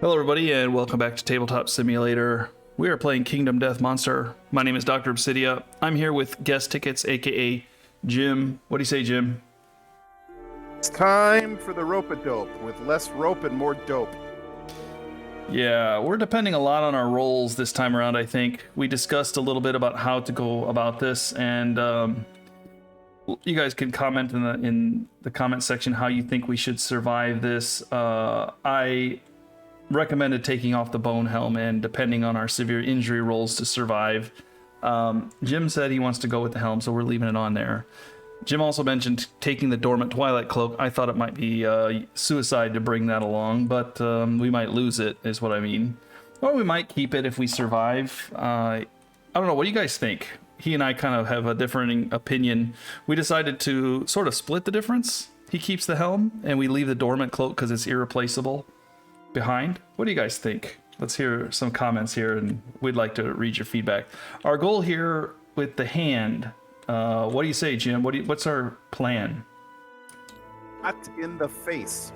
Hello everybody and welcome back to Tabletop Simulator. We are playing Kingdom Death Monster. My name is Dr. Obsidia. I'm here with Guest Tickets, aka Jim. What do you say, Jim? It's time for the rope-a-dope, with less rope and more dope. Yeah, we're depending a lot on our rolls this time around, I think. We discussed a little bit about how to go about this, and you guys can comment in the comment section how you think we should survive this. I recommended taking off the bone helm and depending on our severe injury rolls to survive. Jim said he wants to go with the helm, so we're leaving it on there. Jim also mentioned taking the dormant twilight cloak. I thought it might be suicide to bring that along, but we might lose it is what I mean, or we might keep it if we survive. I don't know, what do you guys think? He and I kind of have a differing opinion. We decided to sort of split the difference. He keeps the helm and we leave the dormant cloak because it's irreplaceable behind. What do you guys think? Let's hear some comments here, and we'd like to read your feedback. Our goal here with the hand, what do you say, Jim? What's our plan? Not in the face.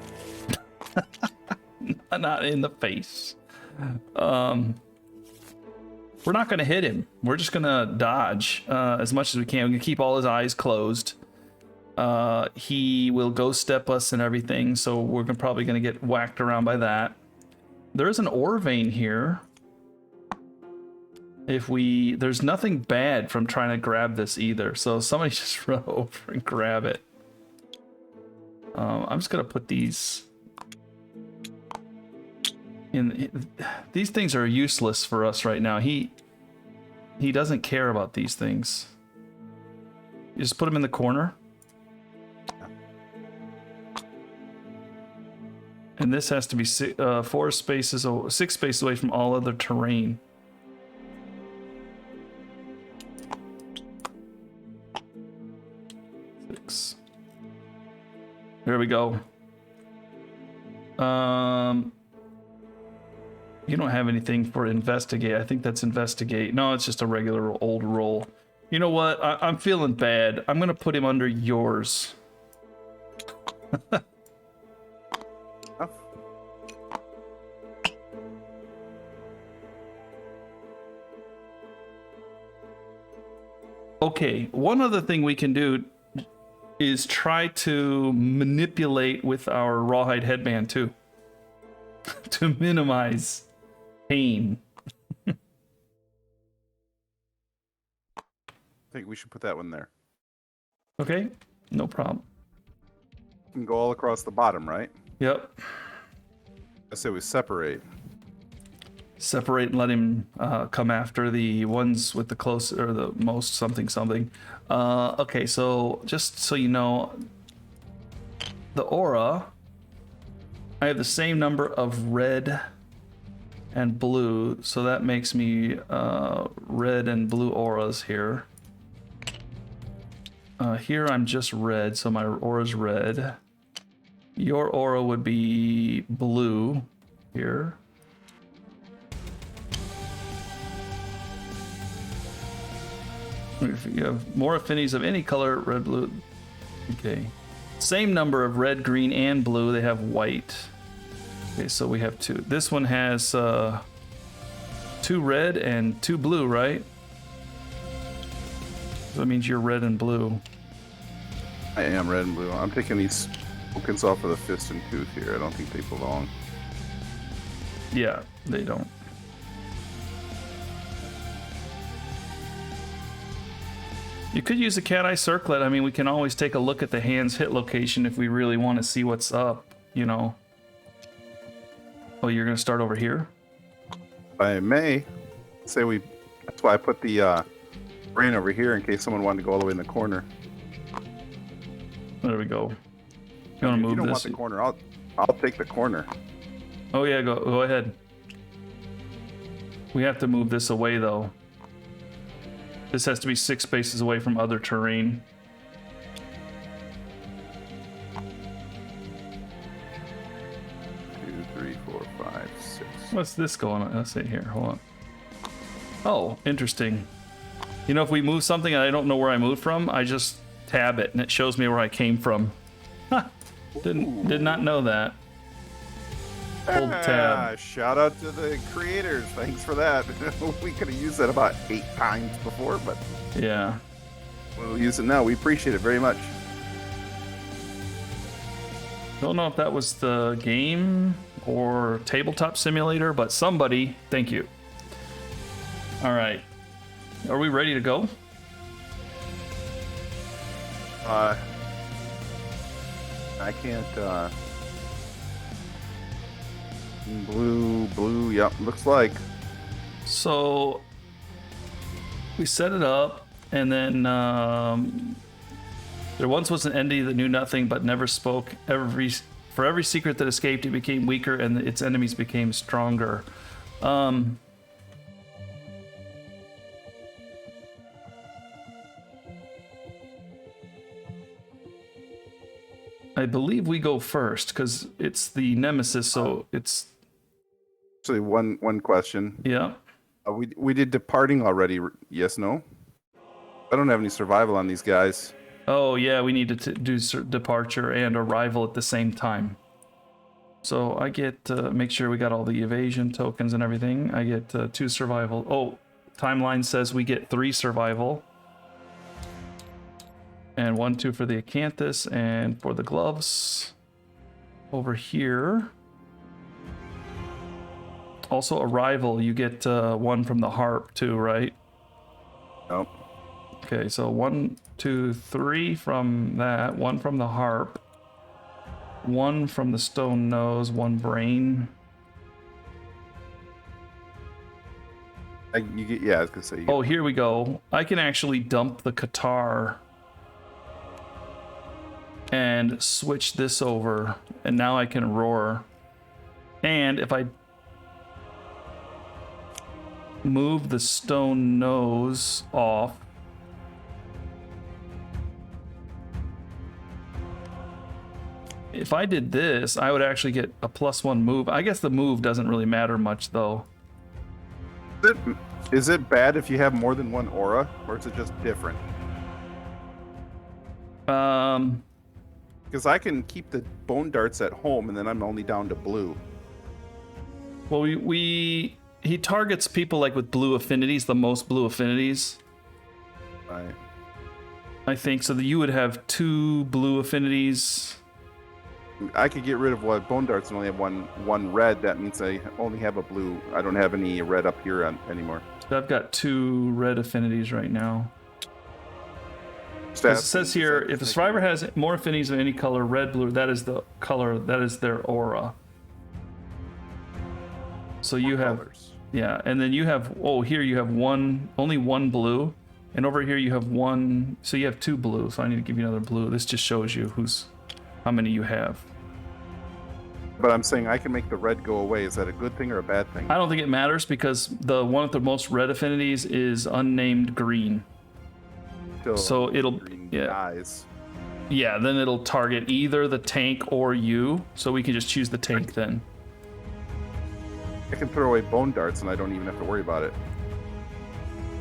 Not in the face. We're not going to hit him. We're just going to dodge as much as we can. We can keep all his eyes closed. He will ghost step us and everything, so we're probably going to get whacked around by that. There is an ore vein here. There's nothing bad from trying to grab this either, so somebody just run over and grab it. I'm just going to put these in. These things are useless for us right now. He doesn't care about these things. You just put them in the corner. And this has to be 6 spaces away from all other terrain. There we go. You don't have anything for investigate. I think that's investigate. No, it's just a regular old roll. You know what? I'm feeling bad. I'm gonna put him under yours. Okay, one other thing we can do is try to manipulate with our rawhide headband too, to minimize pain. I think we should put that one there. Okay, no problem. You can go all across the bottom, right? Yep. I say we separate. Separate and let him come after the ones with the close or the most something. Okay, so just so you know, the aura, I have the same number of red and blue, so that makes me red and blue auras here. Here I'm just red, so my aura's red. Your aura would be blue here. If you have more affinities of any color, red, blue. Okay. Same number of red, green, and blue. They have white. Okay, so we have 2. This one has 2 red and 2 blue, right? So that means you're red and blue. I am red and blue. I'm taking these tokens off of the fist and tooth here. I don't think they belong. Yeah, they don't. You could use a cat eye circlet. I mean, we can always take a look at the hand's hit location if we really want to see what's up, you know. Oh, you're going to start over here? I may say that's why I put the brain over here in case someone wanted to go all the way in the corner. There we go. You want to move this? If you don't want the corner, I'll take the corner. Oh yeah, go ahead. We have to move this away though. This has to be 6 spaces away from other terrain. Two, 3, 4, 5, 6. What's this going on? Let's see here. Hold on. Oh, interesting. You know, if we move something and I don't know where I moved from, I just tab it and it shows me where I came from. Did not know that. hold tab. Shout out to the creators. Thanks for that. We could have used that about 8 times before, but Yeah. we'll use it now. We appreciate it very much. Don't know if that was the game or tabletop simulator, but somebody, thank you. All right. Are we ready to go? I can't, blue, yep, looks like. So we set it up, and then there once was an entity that knew nothing but never spoke. For every secret that escaped, it became weaker, and its enemies became stronger. I believe we go first because it's the nemesis, so it's Actually, one question. yeah. We did departing already. Yes, no? I don't have any survival on these guys. Oh yeah, we need to do departure and arrival at the same time. So I get make sure we got all the evasion tokens and everything. I get 2 survival. Oh, timeline says we get 3 survival. And 1, 2 for the acanthus, and for the gloves. Over here. Also arrival, you get 1 from the harp too, right? Nope. Okay, so 1, 2, 3 from that, 1 from the harp, 1 from the stone nose, 1 brain. Yeah, I was gonna say. Oh, here we go. I can actually dump the Qatar and switch this over, and now I can roar. And if I move the stone nose off, if I did this, I would actually get a +1 move. I guess the move doesn't really matter much though. Is it bad if you have more than 1 aura, or is it just different? Because I can keep the bone darts at home, and then I'm only down to blue. Well, he targets people like with blue affinities, the most blue affinities. Right. I think so. That you would have 2 blue affinities. I could get rid of bone darts and only have one red. That means I only have a blue. I don't have any red up here anymore. So I've got 2 red affinities right now. It says here, if a survivor has more affinities of any color, red, blue, that is the color, that is their aura. So you have, colors. Yeah, and then you have, oh, here you have only 1 blue, and over here you have 1, so you have 2 blue, so I need to give you another blue. This just shows you how many you have. But I'm saying I can make the red go away. Is that a good thing or a bad thing? I don't think it matters because the one with the most red affinities is unnamed green. So it'll, yeah. Dies. Yeah, then it'll target either the tank or you, so we can just choose the tank then. I can throw away bone darts and I don't even have to worry about it.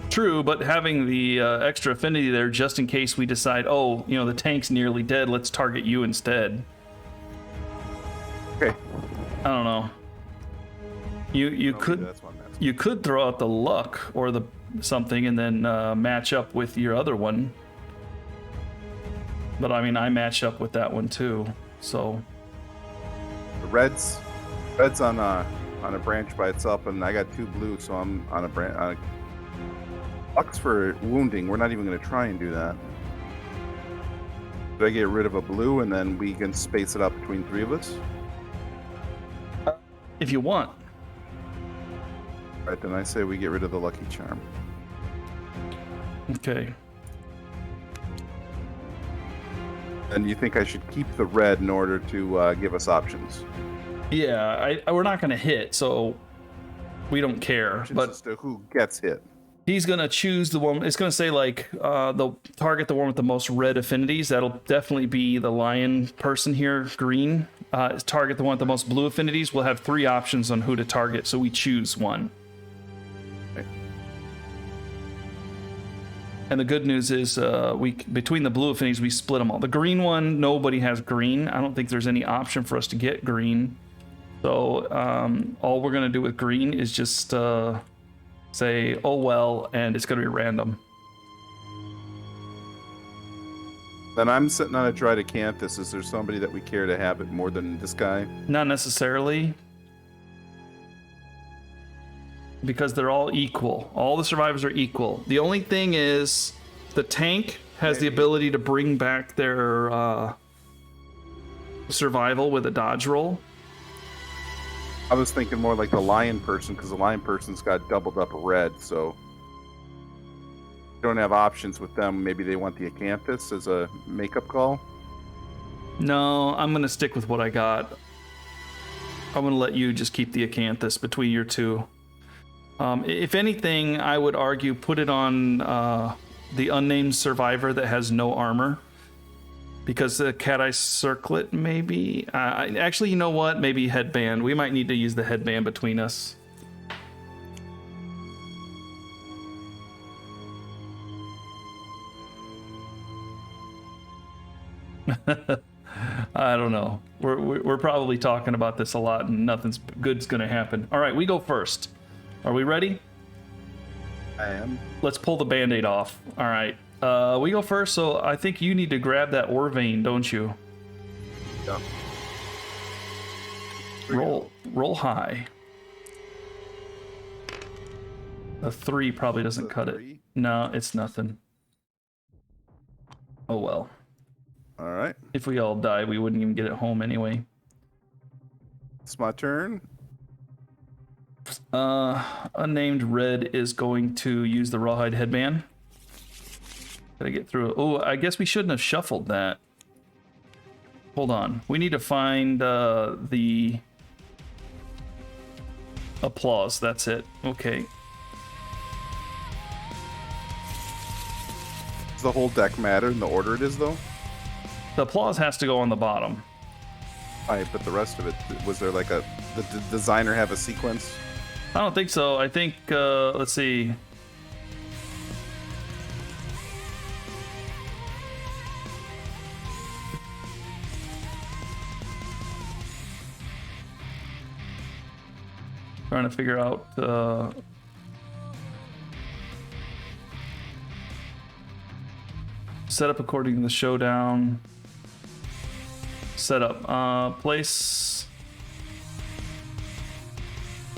True, but having the extra affinity there just in case we decide, oh, the tank's nearly dead, let's target you instead. Okay. I don't know. You could throw out the luck or the something and then match up with your other one. But I mean, I match up with that one too, so. The red's on a branch by itself, and I got 2 blue, so I'm on a branch. Luck's for wounding. We're not even going to try and do that. Did I get rid of a blue, and then we can space it out between 3 of us? If you want. All right, then I say we get rid of the lucky charm. Okay. And you think I should keep the red in order to give us options? Yeah, we're not going to hit, so we don't care. Options but as to who gets hit. He's going to choose the one. It's going to say like they'll target the one with the most red affinities. That'll definitely be the lion person here, green. Target the one with the most blue affinities. We'll have 3 options on who to target, so we choose one. Okay. And the good news is between the blue affinities, we split them all. The green one, nobody has green. I don't think there's any option for us to get green. So all we're going to do with green is just say, oh well, and it's going to be random. Then I'm sitting on a dried acanthus. Is there somebody that we care to have it more than this guy? Not necessarily. Because they're all equal. All the survivors are equal. The only thing is the tank has the ability to bring back their survival with a dodge roll. I was thinking more like the lion person, because the lion person's got doubled up red, so you don't have options with them. Maybe they want the acanthus as a makeup call. No, I'm going to stick with what I got. I'm going to let you just keep the acanthus between your two. If anything, I would argue put it on the unnamed survivor that has no armor. Because the cat eye circlet, maybe? Actually, you know what? Maybe headband. We might need to use the headband between us. I don't know. We're probably talking about this a lot and nothing's good's gonna happen. All right, we go first. Are we ready? I am. Let's pull the band-aid off. All right. We go first, so I think you need to grab that ore vein, don't you? Yeah. Roll high. A 3 probably doesn't cut it. No, it's nothing. Oh well. All right. If we all die, we wouldn't even get it home anyway. It's my turn. Unnamed red is going to use the rawhide headband. Gotta get through it. Oh, I guess we shouldn't have shuffled that. Hold on. We need to find the applause. That's it. Okay. Does the whole deck matter in the order it is, though? The applause has to go on the bottom. All right, but the rest of it, was there like the designer have a sequence? I don't think so. I think, let's see. Trying to figure out set up according to the showdown. Set up place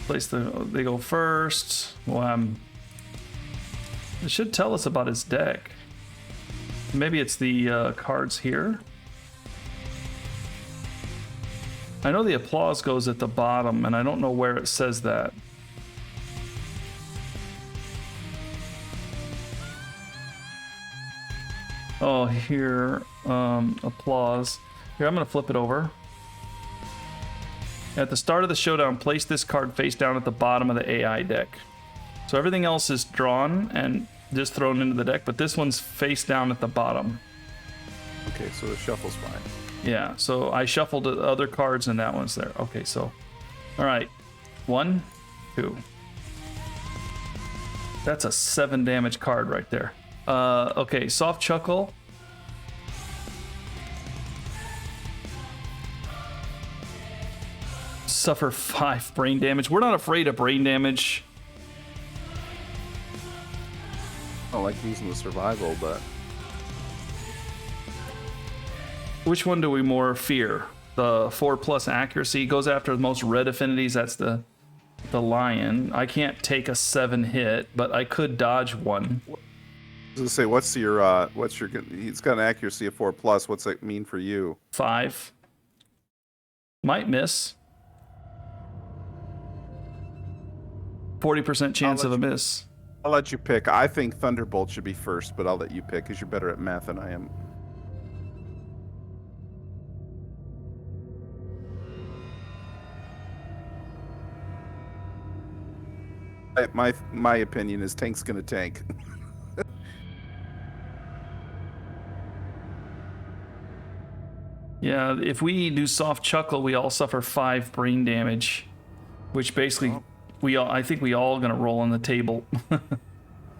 they go first. Well, it should tell us about his deck. Maybe it's the cards here. I know the applause goes at the bottom, and I don't know where it says that. Oh, here, applause. Here, I'm gonna flip it over. At the start of the showdown, place this card face down at the bottom of the AI deck. So everything else is drawn and just thrown into the deck, but this one's face down at the bottom. Okay, so the shuffle's fine. Yeah, so I shuffled the other cards and that one's there. Okay, so, all right, 1, 2. That's a 7 damage card right there. Okay, soft chuckle. Suffer 5 brain damage. We're not afraid of brain damage. I don't like using the survival, but Which one do we more fear? The 4+ accuracy goes after the most red affinities. That's the lion. I can't take a 7 hit, but I could dodge 1. I was gonna say, what's your? He's got an accuracy of 4+. What's that mean for you? 5. Might miss. 40% chance of a miss. I'll let you pick. I think Thunderbolt should be first, but I'll let you pick because you're better at math than I am. My opinion is Tank's gonna tank. Yeah, if we do soft chuckle, we all suffer 5 brain damage, which basically I think we all gonna roll on the table.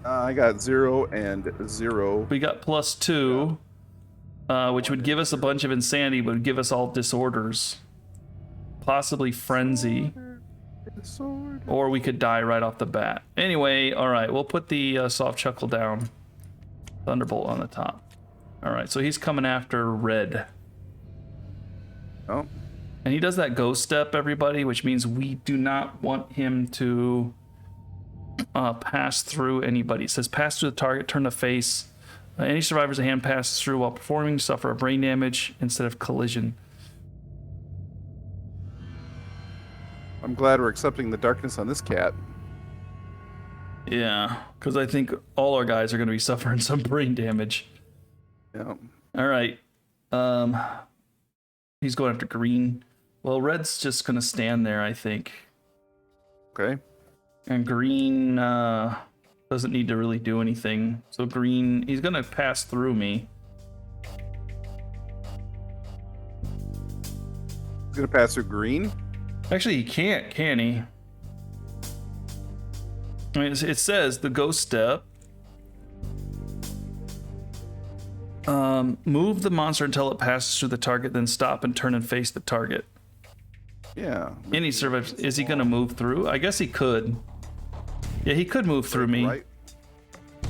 I got 0 and 0. We got +2, which would give us a bunch of insanity, but would give us all disorders. possibly frenzy, Disorder. or we could die right off the bat. Anyway, all right, we'll put the soft chuckle down. Thunderbolt on the top. All right, so he's coming after red. Oh, And he does that ghost step, everybody, which means we do not want him to pass through anybody. It says pass through the target, turn to face. Any survivors a hand passes through while performing suffer a brain damage instead of collision. I'm glad we're accepting the darkness on this cat. Yeah, because I think all our guys are going to be suffering some brain damage. Yeah. All right. He's going after green. Well, red's just going to stand there, I think. Okay. And green doesn't need to really do anything. So green, he's going to pass through me. He's gonna pass through green. Actually, he can't, can he? I mean, it says the ghost step. Move the monster until it passes through the target, then stop and turn and face the target. Yeah. Any survives. Is he going to move through? I guess he could. Yeah, he could move through me. Right.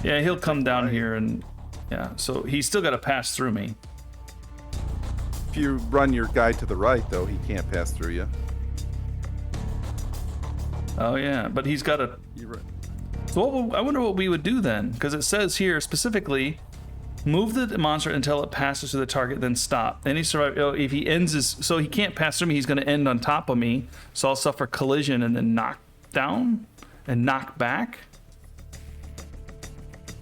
Yeah, he'll come down here and... Yeah, so he's still got to pass through me. If you run your guy to the right, though, he can't pass through you. Oh, yeah, but he's got to... You're right. So I wonder what we would do then, because it says here specifically, move the monster until it passes through the target, then stop. Any survivor, if he ends his, so he can't pass through me, he's going to end on top of me, so I'll suffer collision and then knock down and knock back.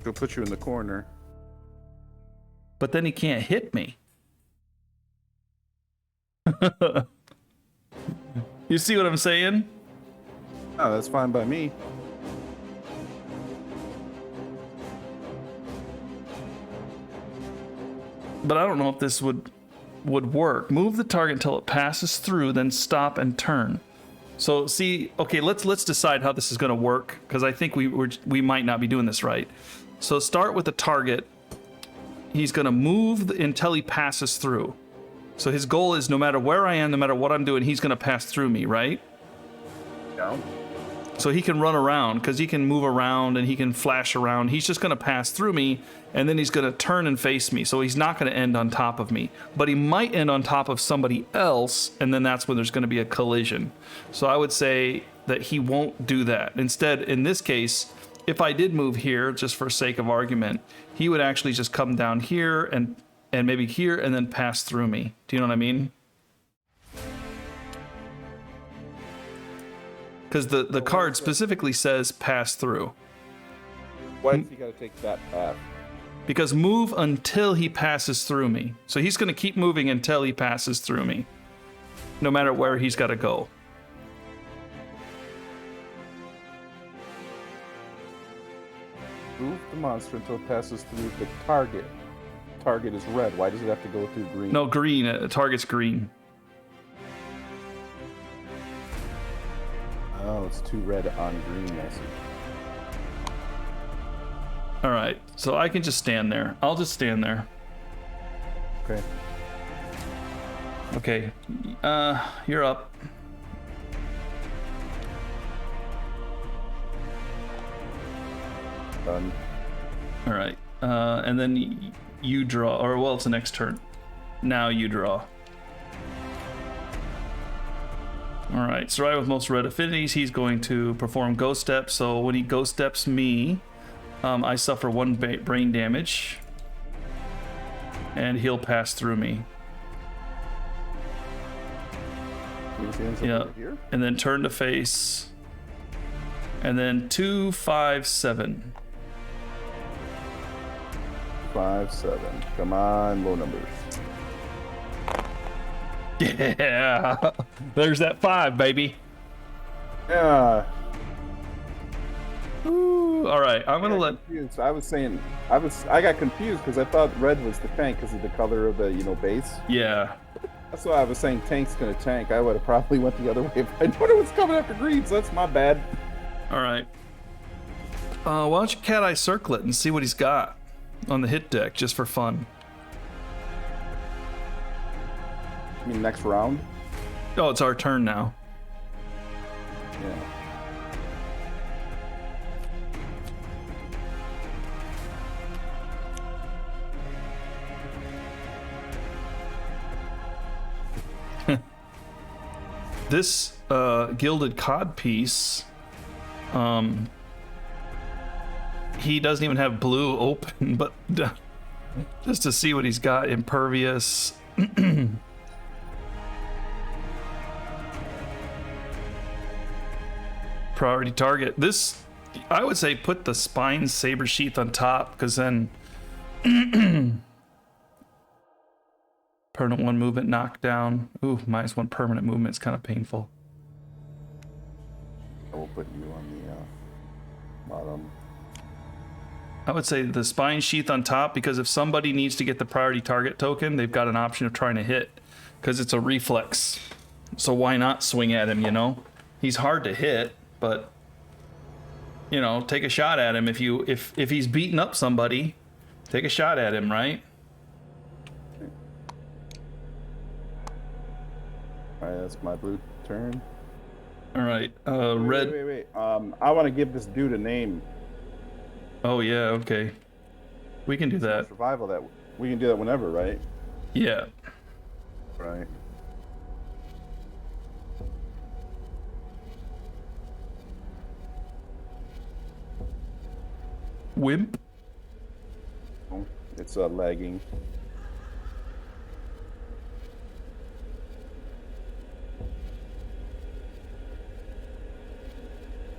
He'll put you in the corner. But then he can't hit me. You see what I'm saying? Oh, that's fine by me. But I don't know if this would work. Move the target until it passes through, then stop and turn. So see, okay, let's decide how this is going to work, because I think we might not be doing this right. So start with the target. He's going to move until he passes through. So his goal is no matter where I am, no matter what I'm doing, he's going to pass through me, right? Yeah. So he can run around, because he can move around and he can flash around. He's just going to pass through me, and then he's going to turn and face me. So he's not going to end on top of me. But he might end on top of somebody else, and then that's when there's going to be a collision. So I would say that he won't do that. Instead, in this case, if I did move here, just for sake of argument, he would actually just come down here and maybe here and then pass through me. Do you know what I mean? Because the card specifically says pass through. Why does he got to take that path? Because move until he passes through me. So he's going to keep moving until he passes through me, no matter where he's got to go. Move the monster until it passes through the target. Target is red. Why does it have to go through green? No, green. Target's green. Oh, it's too red on green, I see. All right, so I can just stand there. I'll just stand there. Okay. Okay, you're up. Done. All right, and then you draw, or well, it's the next turn. Now you draw. All right, survivor with most red affinities. He's going to perform ghost step. So when he ghost steps me, I suffer 1 brain damage, and he'll pass through me. Yeah, and then turn to face, and then 2, 5, 7. 5, 7. Come on, low numbers. Yeah, there's that 5, baby. Yeah. Ooh, all right, I'm gonna let. Confused. I got confused because I thought red was the tank because of the color of the base. Yeah. That's why I was saying tank's gonna tank. I would have probably went the other way if I knew it was coming after green. So that's my bad. All right. Why don't you cat eye circle it and see what he's got on the hit deck just for fun? I mean, next round. Oh, it's our turn now. Yeah. This gilded cod piece, he doesn't even have blue open, but just to see what he's got, impervious. Priority target. This, I would say, put the spine saber sheath on top, because then permanent 1 movement knockdown. Ooh, -1 permanent movement is kind of painful. I will put you on the bottom. I would say the spine sheath on top, because if somebody needs to get the priority target token, they've got an option of trying to hit, because it's a reflex. So why not swing at him, you know? He's hard to hit, but you know, take a shot at him. If he's beating up somebody, take a shot at him, right? All right, that's my blue turn. All right, red. Wait. I want to give this dude a name. Oh yeah, okay. We can do that. Survival. That we can do that whenever, right? Yeah. Right. Wimp. Oh, it's lagging.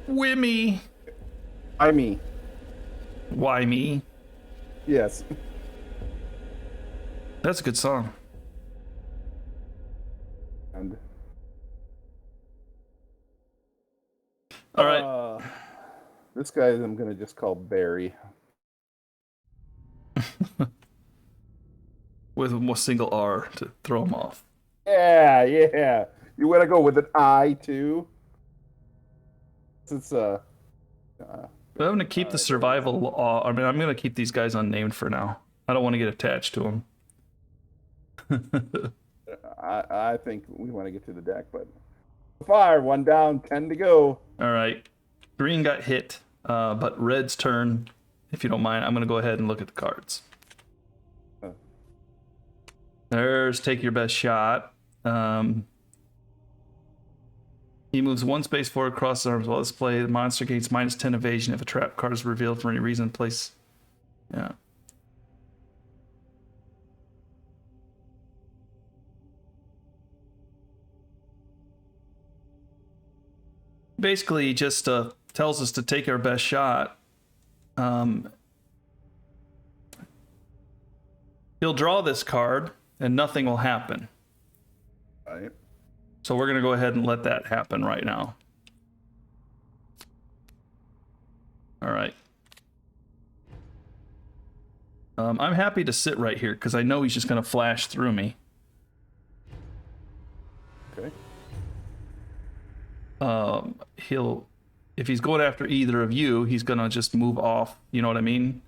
Wimmy. I mean. Why me? Yes. That's a good song. And. All right. This guy I'm gonna just call Barry. With a single R to throw him off. Yeah. You want to go with an I too? Since I'm going to keep the survival. I mean, I'm going to keep these guys unnamed for now. I don't want to get attached to them. I think we want to get to the deck, but fire, 1 down, 10 to go. All right. Green got hit, but red's turn. If you don't mind, I'm going to go ahead and look at the cards. There's take your best shot. He moves 1 space forward across his arms while it's played. The monster gains -10 evasion if a trap card is revealed for any reason. Place. Yeah. Basically, just tells us to take our best shot. He'll draw this card, and nothing will happen. All right. So we're going to go ahead and let that happen right now. All right. I'm happy to sit right here because I know he's just going to flash through me. Okay. If he's going after either of you, he's going to just move off. You know what I mean?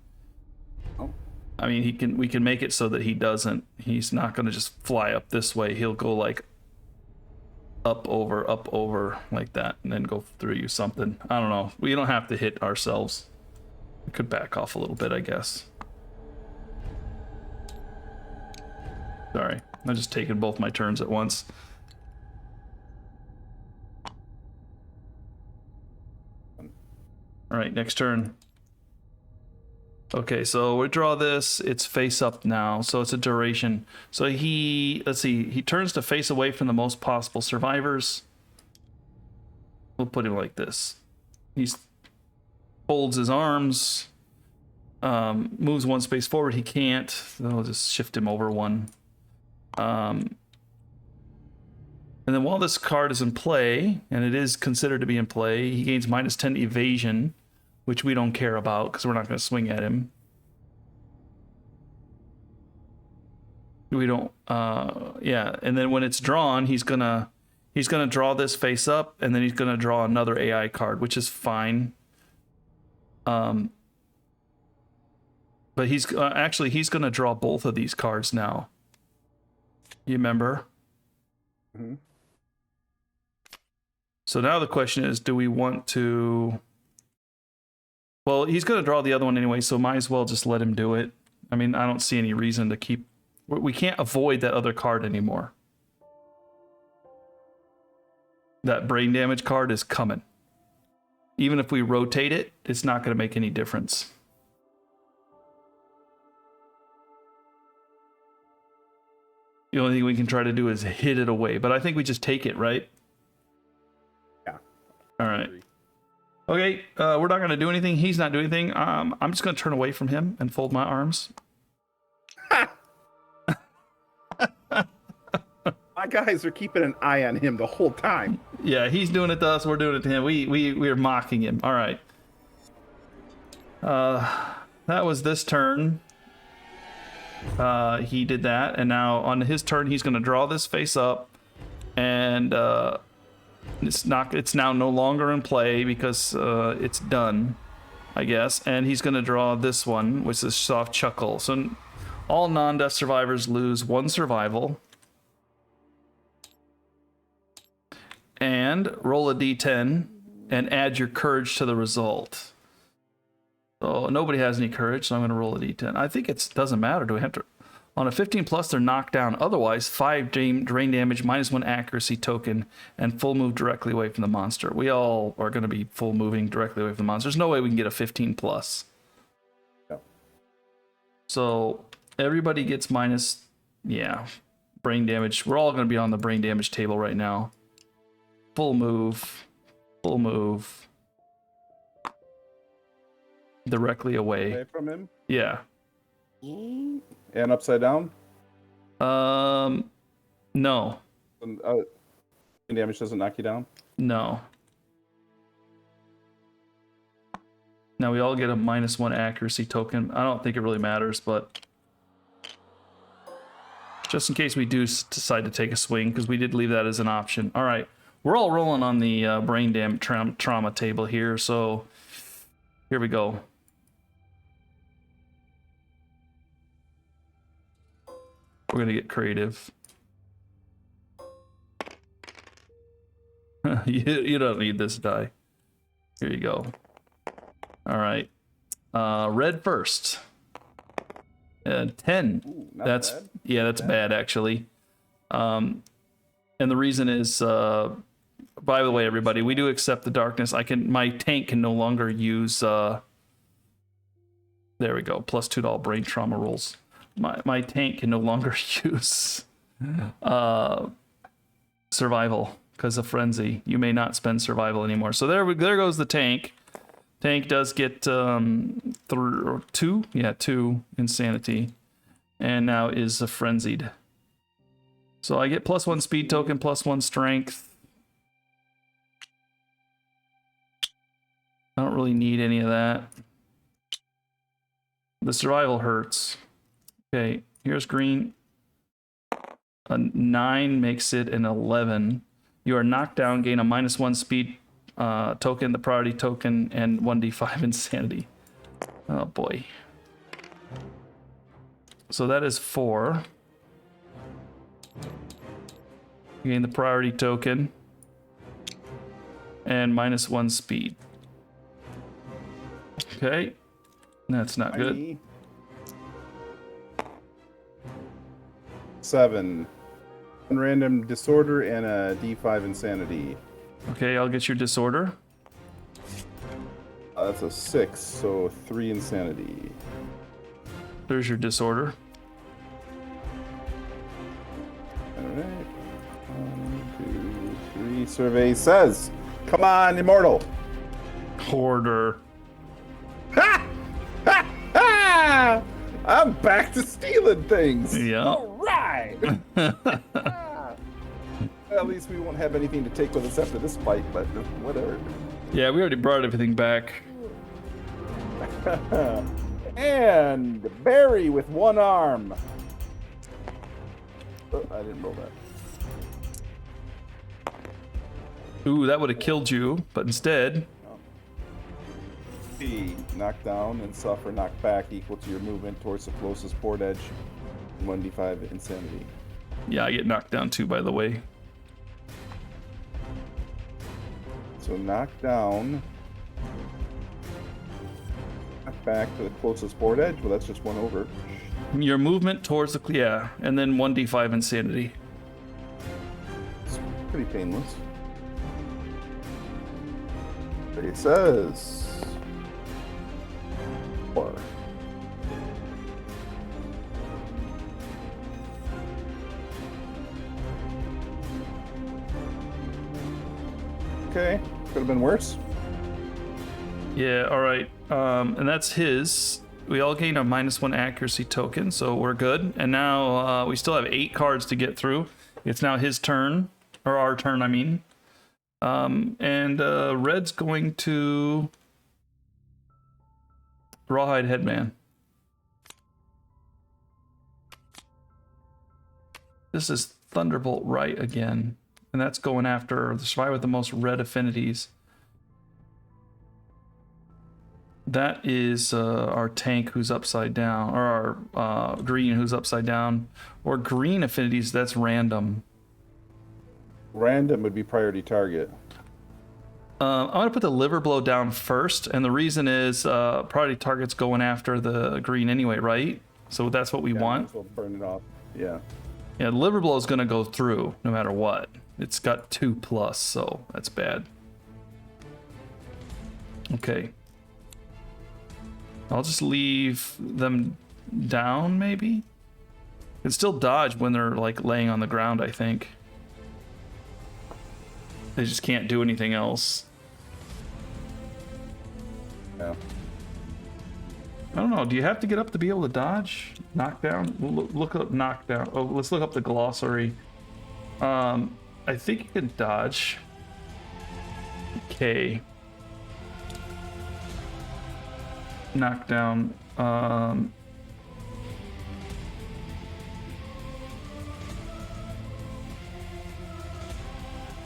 Oh. I mean, we can make it so that he's not going to just fly up this way. He'll go like up over like that, and then go through you something. I don't know. We don't have to hit ourselves. We could back off a little bit, I guess. Sorry, I'm just taking both my turns at once. All right, next turn. Okay, so we draw this. It's face up now, so it's a duration. So let's see, he turns to face away from the most possible survivors. We'll put him like this. He folds his arms, moves 1 space forward. He can't. So I'll just shift him over 1. And then while this card is in play, and it is considered to be in play, he gains -10 evasion, which we don't care about because we're not going to swing at him. We don't. Yeah, and then when it's drawn, he's gonna draw this face up, and then he's gonna draw another AI card, which is fine. But he's gonna draw both of these cards now. You remember? Mm-hmm. So now the question is, do we want to... Well, he's going to draw the other one anyway, so might as well just let him do it. I mean, I don't see any reason to keep... We can't avoid that other card anymore. That brain damage card is coming. Even if we rotate it, it's not going to make any difference. The only thing we can try to do is hit it away, but I think we just take it, right? Yeah. All right. Okay, we're not going to do anything. He's not doing anything. I'm just going to turn away from him and fold my arms. My guys are keeping an eye on him the whole time. Yeah, he's doing it to us. We're doing it to him. We're mocking him. All right. That was this turn. He did that, and now on his turn, he's going to draw this face up, and it's now no longer in play because it's done, I guess. And he's going to draw this one, which is Soft Chuckle. So all non-death survivors lose 1 survival. And roll a d10 and add your courage to the result. So nobody has any courage, so I'm going to roll a d10. I think it doesn't matter. Do we have to... On a 15 plus, they're knocked down. Otherwise, 5 drain damage, -1 accuracy token, and full move directly away from the monster. We all are going to be full moving directly away from the monster. There's no way we can get a 15 plus. Yep. So everybody gets minus... Yeah, brain damage. We're all going to be on the brain damage table right now. Full move. Full move. Directly away from him? Yeah. And upside down? No. Damage doesn't knock you down? No. Now we all get a -1 accuracy token. I don't think it really matters, but just in case we do decide to take a swing, because we did leave that as an option. All right. We're all rolling on the brain damage trauma table here, so here we go. We're going to get creative. you don't need this die. Here you go. All right. Red first. 10. Ooh, that's bad. Yeah, that's bad actually. And the reason is, by the way, everybody, we do accept the darkness. My tank can no longer use. There we go. Plus $2 brain trauma rolls. My tank can no longer use survival because of frenzy. You may not spend survival anymore. So there goes the tank. Tank does get 2 insanity, and now is frenzied. So I get +1 speed token, +1 strength. I don't really need any of that. The survival hurts. Okay, here's green. A 9 makes it an 11. You are knocked down, gain a -1 speed token, the priority token, and 1d5 insanity. Oh boy. So that is 4. You gain the priority token and -1 speed. Okay, that's not good. 7. Random disorder and a D5 insanity. Okay, I'll get your disorder. That's a 6, so 3 insanity. There's your disorder. Alright. 1, 2, 3. Survey says, come on, immortal. Hoarder. Ha! Ha! Ha! I'm back to stealing things. Yeah. All right. At least we won't have anything to take with us after this fight, but whatever. Yeah, we already brought everything back. And Barry with 1 arm. Oh, I didn't roll that. Ooh, that would have killed you, but instead... P, knock down and suffer knock back equal to your movement towards the closest board edge. 1d5 insanity. Yeah, I get knocked down too, by the way. So knock down. Back to the closest board edge. Well, that's just one over. Your movement towards the yeah, and then 1d5 insanity. It's pretty painless. It says 4. Okay, could have been worse. Yeah, all right. And that's his. We all gain a -1 accuracy token, so we're good. And now we still have 8 cards to get through. It's now his turn, or our turn, I mean. And Red's going to Rawhide Headman. This is Thunderbolt right again. And that's going after the survivor with the most red affinities. That is our tank who's upside down, or our green who's upside down. Or green affinities, that's random. Random would be priority target. I'm going to put the liver blow down first, and the reason is priority target's going after the green anyway, right? So that's what we want. Might as well burn it off. Yeah. Yeah, liver blow is going to go through no matter what. It's got 2+, so that's bad. Okay. I'll just leave them down, maybe? Can still dodge when they're like laying on the ground, I think. They just can't do anything else. Yeah. I don't know. Do you have to get up to be able to dodge? Knockdown? Look up knockdown. Oh, let's look up the glossary. I think you can dodge. Okay. Knockdown.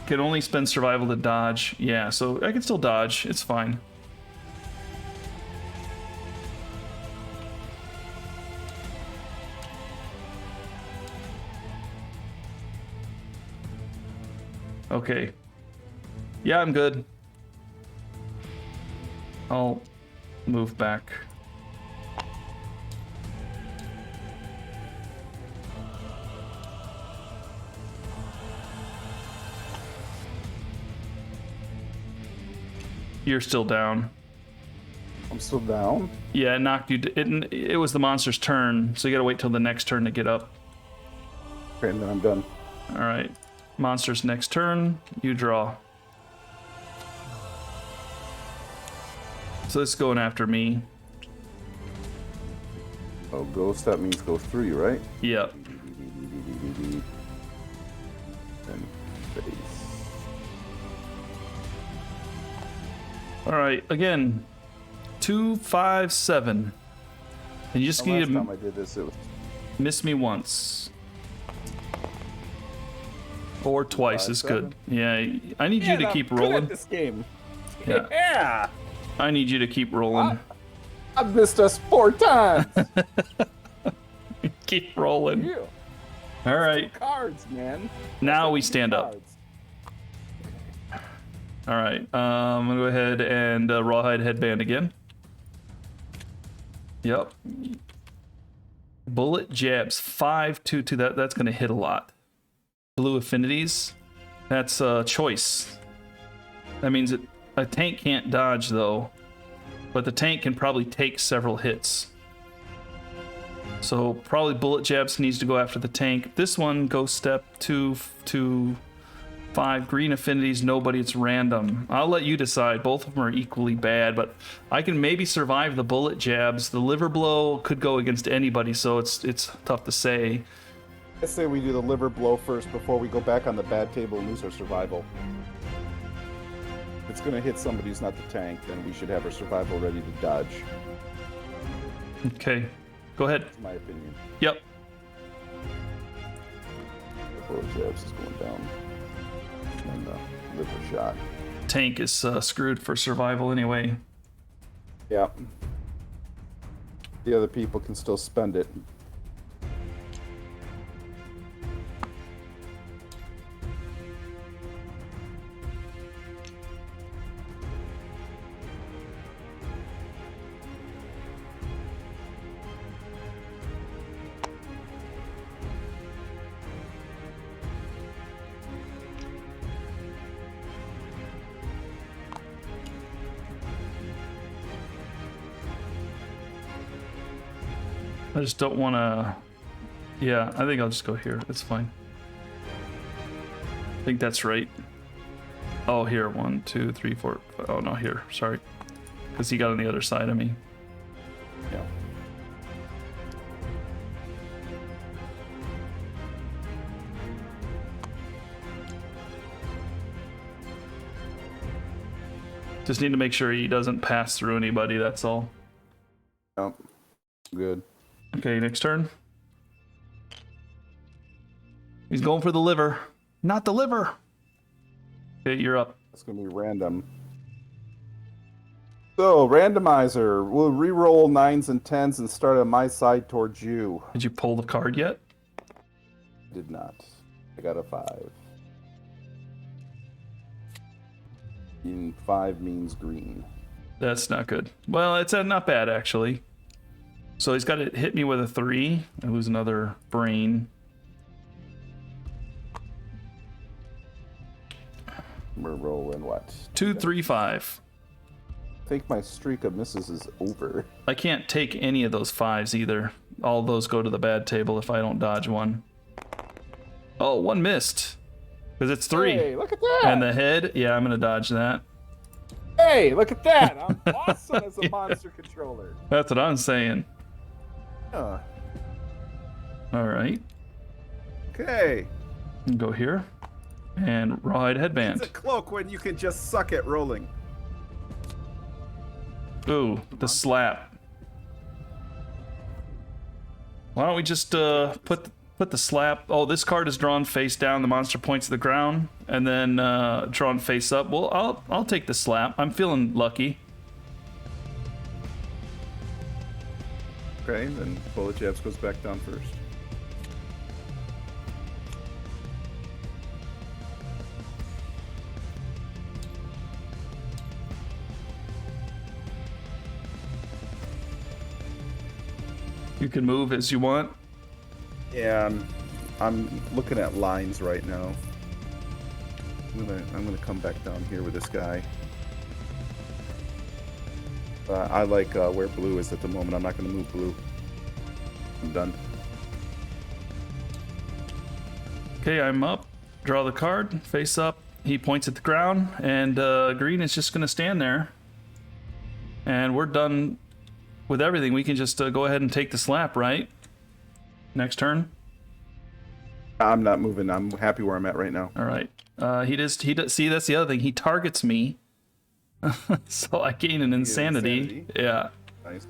Can only spend survival to dodge. Yeah, so I can still dodge. It's fine. Okay. Yeah, I'm good. I'll move back. You're still down. I'm still down. Yeah, it knocked you. It was the monster's turn, so you gotta wait till the next turn to get up. Okay, and then I'm done. All right. Monster's next turn, you draw. So this is going after me. Oh, ghost, that means go through you, right? Yep. And face. All right, again, 2, 5, 7. And you just The need last to time I did this, it was miss me once. Or twice 5, is 7. good. Yeah, I need you to keep rolling. This game. Yeah. Yeah. I need you to keep rolling. I've missed us 4 times. Keep rolling. You. All right. Cards, man. Now we stand up. Cards. All right. I'm gonna go ahead and rawhide headband again. Yep. Bullet jabs 5/2/2. That's gonna hit a lot. Blue affinities. That's a choice. That means a tank can't dodge though, but the tank can probably take several hits. So probably bullet jabs needs to go after the tank. This one goes step 2 to 5. Green affinities, nobody. It's random. I'll let you decide. Both of them are equally bad, but I can maybe survive the bullet jabs. The liver blow could go against anybody, so it's tough to say. I say we do the liver blow first before we go back on the bad table and lose our survival. If it's going to hit somebody who's not the tank, then we should have our survival ready to dodge. Okay, go ahead. That's my opinion. Yep. The bullet jabs is going down. And the liver shot. Tank is screwed for survival anyway. Yeah. The other people can still spend it. I just don't want to... Yeah, I think I'll just go here. It's fine. I think that's right. Oh, here. 1, 2, 3, 4. Oh, no, here. Sorry. Because he got on the other side of me. Yeah. Just need to make sure he doesn't pass through anybody, that's all. Oh, good. Okay, next turn. He's going for the liver. Not the liver! Okay, you're up. It's going to be random. So, randomizer. We'll re-roll 9s and 10s and start on my side towards you. Did you pull the card yet? Did not. I got a 5. And 5 means green. That's not good. Well, it's not bad, actually. So he's got to hit me with a 3. I lose another brain. We're rolling what? 2, 3, 5. I think my streak of misses is over. I can't take any of those 5s either. All those go to the bad table if I don't dodge one. Oh, one missed. Because it's 3. Hey, look at that! And the head, yeah, I'm going to dodge that. Hey, look at that! I'm awesome as a monster controller. That's what I'm saying. Huh. All right. Okay. Go here. And rawhide headband. It's a cloak when you can just suck at rolling. Ooh, the slap. Why don't we just put the slap... Oh, this card is drawn face down. The monster points to the ground. And then drawn face up. Well, I'll take the slap. I'm feeling lucky. Okay, then bullet jabs goes back down first. You can move as you want. Yeah, I'm looking at lines right now. I'm gonna come back down here with this guy. I like where blue is at the moment. I'm not gonna move blue. I'm done. Okay, I'm up. Draw the card. Face up. He points at the ground, and green is just gonna stand there. And we're done with everything. We can just go ahead and take the slap, right? Next turn. I'm not moving. I'm happy where I'm at right now. All right. He does. See, that's the other thing. He targets me, so I gain an insanity. Yeah. Nice.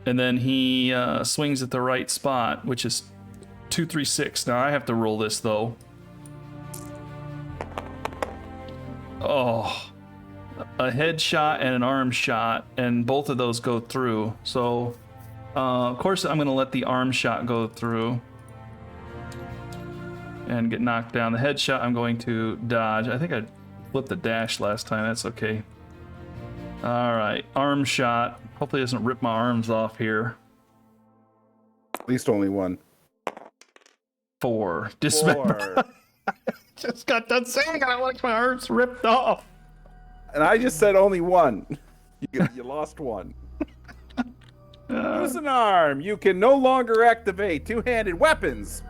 And then he swings at the right spot, which is 2, 3, 6. Now I have to roll this though. Oh, a headshot and an arm shot, and both of those go through. So, of course, I'm going to let the arm shot go through and get knocked down. The headshot, I'm going to dodge. I think I flipped the dash last time. That's okay. All right, arm shot. Hopefully, it doesn't rip my arms off here. At least only one. 4. Dismember. Just got done saying I want my arms ripped off. And I just said only one. You lost one. Lose an arm. You can no longer activate two-handed weapons.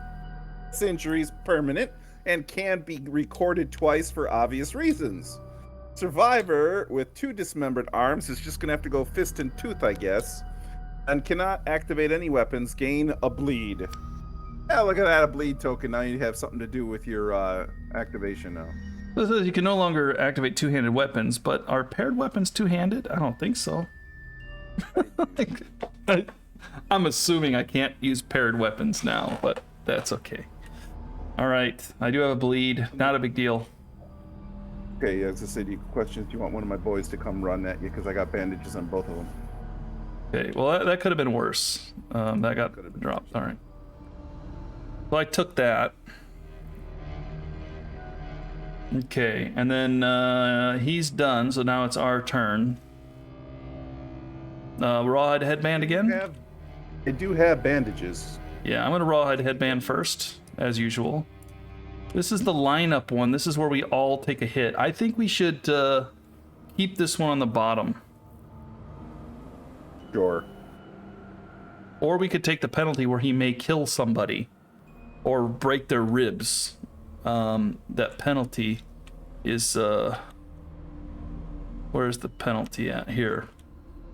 This injury is permanent and can be recorded twice for obvious reasons. Survivor with 2 dismembered arms is just going to have to go fist and tooth, I guess, and cannot activate any weapons. Gain a bleed. Yeah, look at that, a bleed token. Now you have something to do with your activation now. It says you can no longer activate two-handed weapons, but are paired weapons two-handed? I don't think so. I'm assuming I can't use paired weapons now, but that's okay. All right, I do have a bleed. Not a big deal. Okay, as I said, you questions. Do you want one of my boys to come run at you? Because I got bandages on both of them. Okay, well, that could have been worse. That got dropped. All right. So I took that. Okay, and then he's done, so now it's our turn. Rawhide headband again? I do have bandages. Yeah, I'm going to rawhide headband first, as usual. This is the lineup one. This is where we all take a hit. I think we should keep this one on the bottom. Sure. Or we could take the penalty where he may kill somebody or break their ribs. That penalty is where's the penalty at? Here.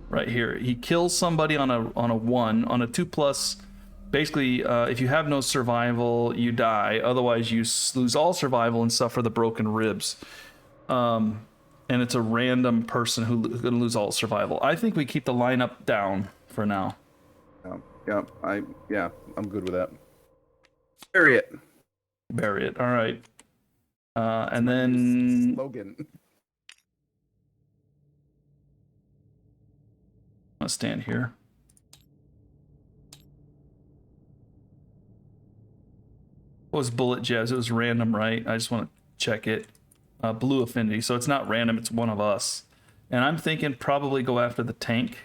Right here. He kills somebody on a 1. On a 2+, basically, if you have no survival, you die. Otherwise, you lose all survival and suffer the broken ribs. And it's a random person who's going to lose all survival. I think we keep the lineup down for now. I'm good with that. Bury it. Bury it. All right. And then slogan. I'll stand here. What was bullet jabs? It was random, right? I just want to check it. Blue affinity, so it's not random, it's one of us. And I'm thinking probably go after the tank.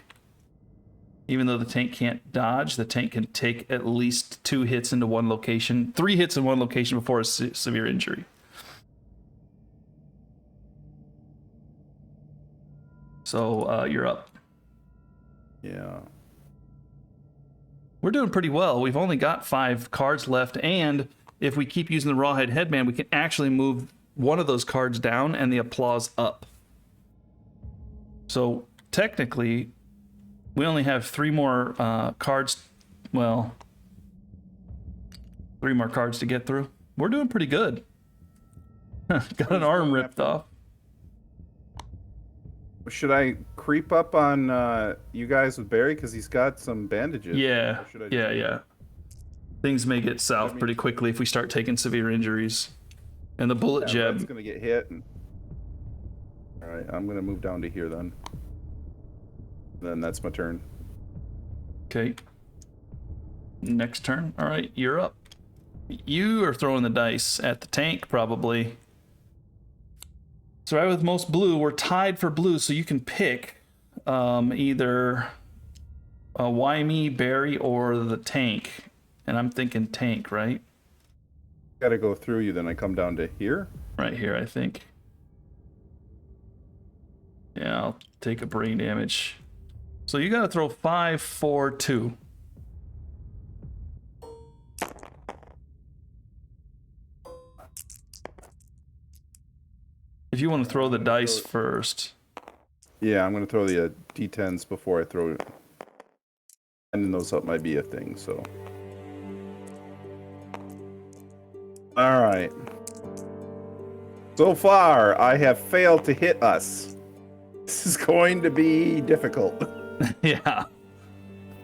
Even though the tank can't dodge, the tank can take at least 2 hits into one location, 3 hits in one location before a severe injury. So you're up. Yeah. We're doing pretty well. We've only got 5 cards left, and if we keep using the Rawhide Headband, we can actually move one of those cards down and the applause up. So technically, we only have 3 more cards. Well, 3 more cards to get through. We're doing pretty good. Got an arm ripped off. Should I creep up on you guys with Barry because he's got some bandages? Yeah, yeah. Things may get south pretty quickly if we start taking severe injuries. And the bullet jab. It's gonna get hit. All right, I'm gonna move down to here then. Then that's my turn. Okay. Next turn. All right, you're up. You are throwing the dice at the tank, probably. So right with most blue, we're tied for blue, so you can pick either Wymie, Barry, or the tank. And I'm thinking tank, right? Gotta go through you, then I come down to here? Right here, I think. Yeah, I'll take a brain damage. So you gotta throw 5, 4, 2. If you want to throw the dice first. Yeah, I'm gonna throw the D10s before I throw it. And those up might be a thing, so. Alright. So far, I have failed to hit us. This is going to be difficult. Yeah.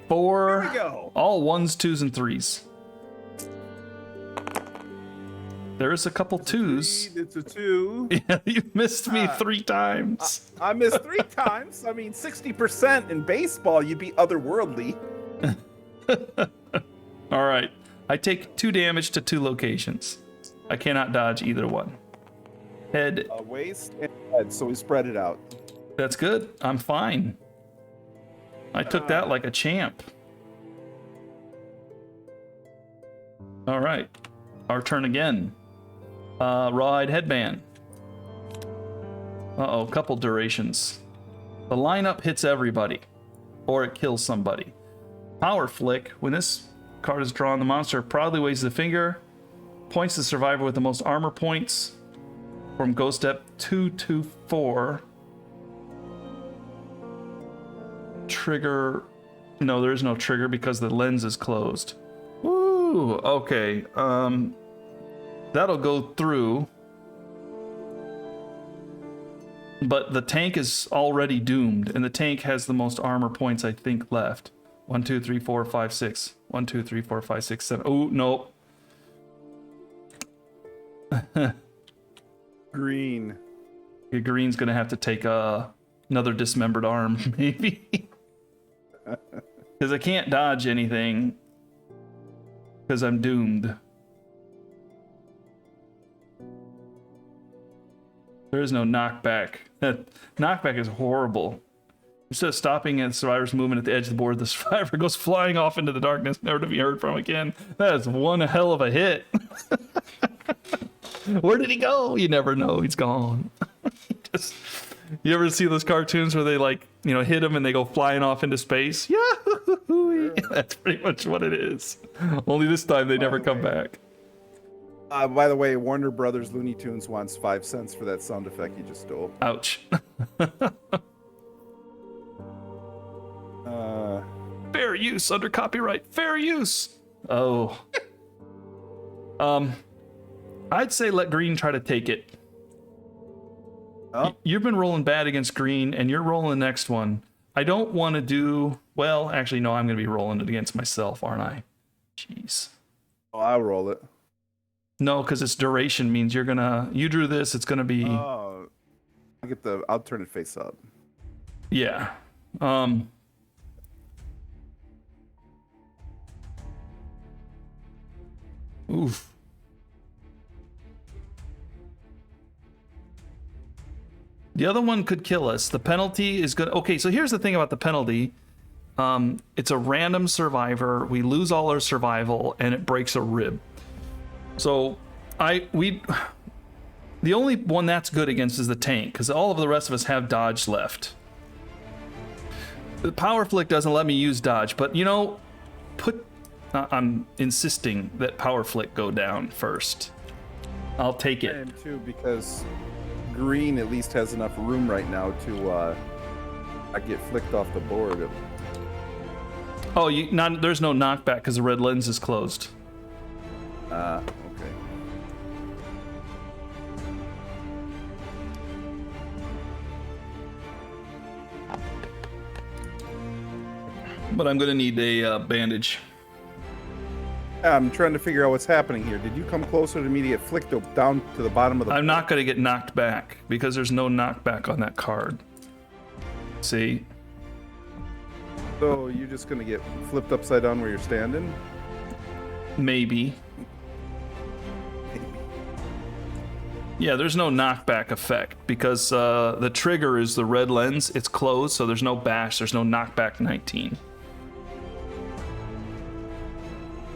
4. Here we go. All 1s, 2s, and 3s. There's a couple 2s. It's a 2. Yeah, you missed me 3 times. I missed 3 times. I mean, 60% in baseball, you'd be otherworldly. All right. I take 2 damage to 2 locations. I cannot dodge either one. Head. Waist and head, so we spread it out. That's good. I'm fine. I took that like a champ. All right. Our turn again. Rawhide Headband. Uh-oh, couple durations. The lineup hits everybody, or it kills somebody. Power Flick. When this card is drawn, the monster proudly waves the finger, points the survivor with the most armor points from Go Step 2 to 4. Trigger. No, there is no trigger because the lens is closed. Woo! Okay. That'll go through. But the tank is already doomed, and the tank has the most armor points, I think, left. 1, 2, 3, 4, 5, 6. 1, 2, 3, 4, 5, 6, 7. Oh, nope. Green. Green's gonna have to take another dismembered arm, maybe. Because I can't dodge anything. Because I'm doomed. There is no knockback. Knockback is horrible. Instead of stopping at the survivor's movement at the edge of the board, the survivor goes flying off into the darkness, never to be heard from again. That is one hell of a hit. Where did he go? You never know. He's gone. You ever see those cartoons where they hit him and they go flying off into space? Yahoo! Really? That's pretty much what it is. Only this time they never come back. By the way, Warner Brothers Looney Tunes wants 5 cents for that sound effect you just stole. Ouch. Fair use under copyright. Fair use. Oh. I'd say let green try to take it. Oh. You've been rolling bad against green, and you're rolling the next one. I don't want to do... Well, actually, no, I'm going to be rolling it against myself, aren't I? Jeez. Oh, I'll roll it. No, because its duration means you're going to... You drew this, it's going to be... Oh. I'll turn it face up. Yeah. Oof. The other one could kill us. The penalty is good. Okay, so here's the thing about the penalty. It's a random survivor. We lose all our survival, and it breaks a rib. So the only one that's good against is the tank, because all of the rest of us have dodge left. The power flick doesn't let me use dodge, but you know, I'm insisting that power flick go down first. I'll take it. I am too, because green at least has enough room right now to not get flicked off the board. Oh, there's no knockback because the red lens is closed. Okay. But I'm gonna need a bandage. I'm trying to figure out what's happening here. Did you come closer to me to get flicked down to the bottom of the... I'm not gonna get knocked back because there's no knockback on that card. See? So you're just gonna get flipped upside down where you're standing? Maybe. Yeah, there's no knockback effect because the trigger is the red lens. It's closed, so there's no bash. There's no knockback 19.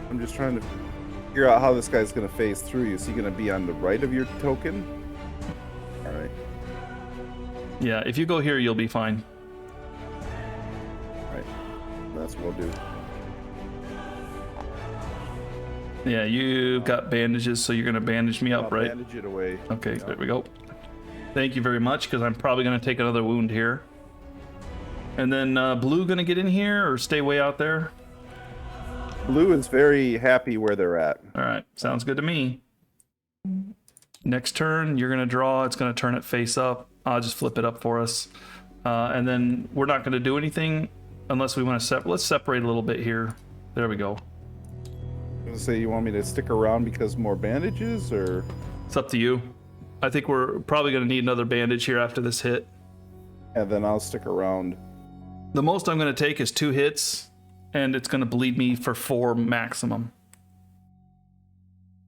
I'm just trying to figure out how this guy's gonna phase through you. Is he gonna be on the right of your token? All right. Yeah, if you go here, you'll be fine. All right. That's what we'll do. Yeah, you've got bandages, so you're gonna bandage me up, I'll right? bandage it away. Okay, there we go. Thank you very much, because I'm probably gonna take another wound here. And then blue gonna get in here or stay way out there? Blue is very happy where they're at. All right, sounds good to me. Next turn, you're gonna draw. It's gonna turn it face up. I'll just flip it up for us, and then we're not gonna do anything unless we want to let's separate a little bit here. There we go. So you want me to stick around because more bandages, or? It's up to you. I think we're probably gonna need another bandage here after this hit. And then I'll stick around. The most I'm gonna take is 2 hits, and it's gonna bleed me for 4 maximum.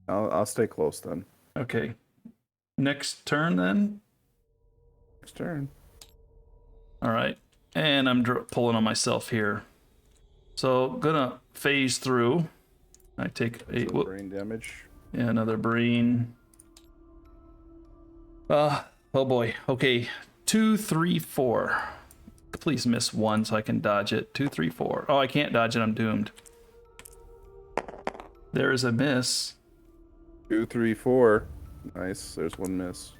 I'll stay close then. Okay. Next turn then. Next turn. All right, and I'm pulling on myself here. So gonna phase through. I take a brain damage. Yeah, another brain. Oh boy. Okay, 2, 3, 4. Please miss 1 so I can dodge it. 2, 3, 4. Oh, I can't dodge it. I'm doomed. There is a miss. 2, 3, 4. Nice. There's 1 miss.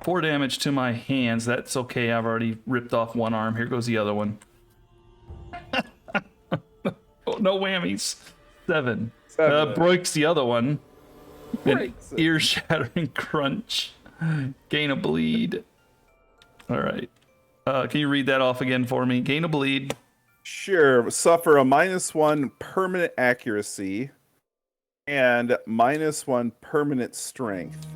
4 damage to my hands. That's okay. I've already ripped off 1 arm. Here goes the other one. Oh, no whammies. 7. Breaks the other one. Ear-shattering crunch. Gain a bleed. All right. Can you read that off again for me? Gain a bleed. Sure. Suffer a -1 permanent accuracy and -1 permanent strength.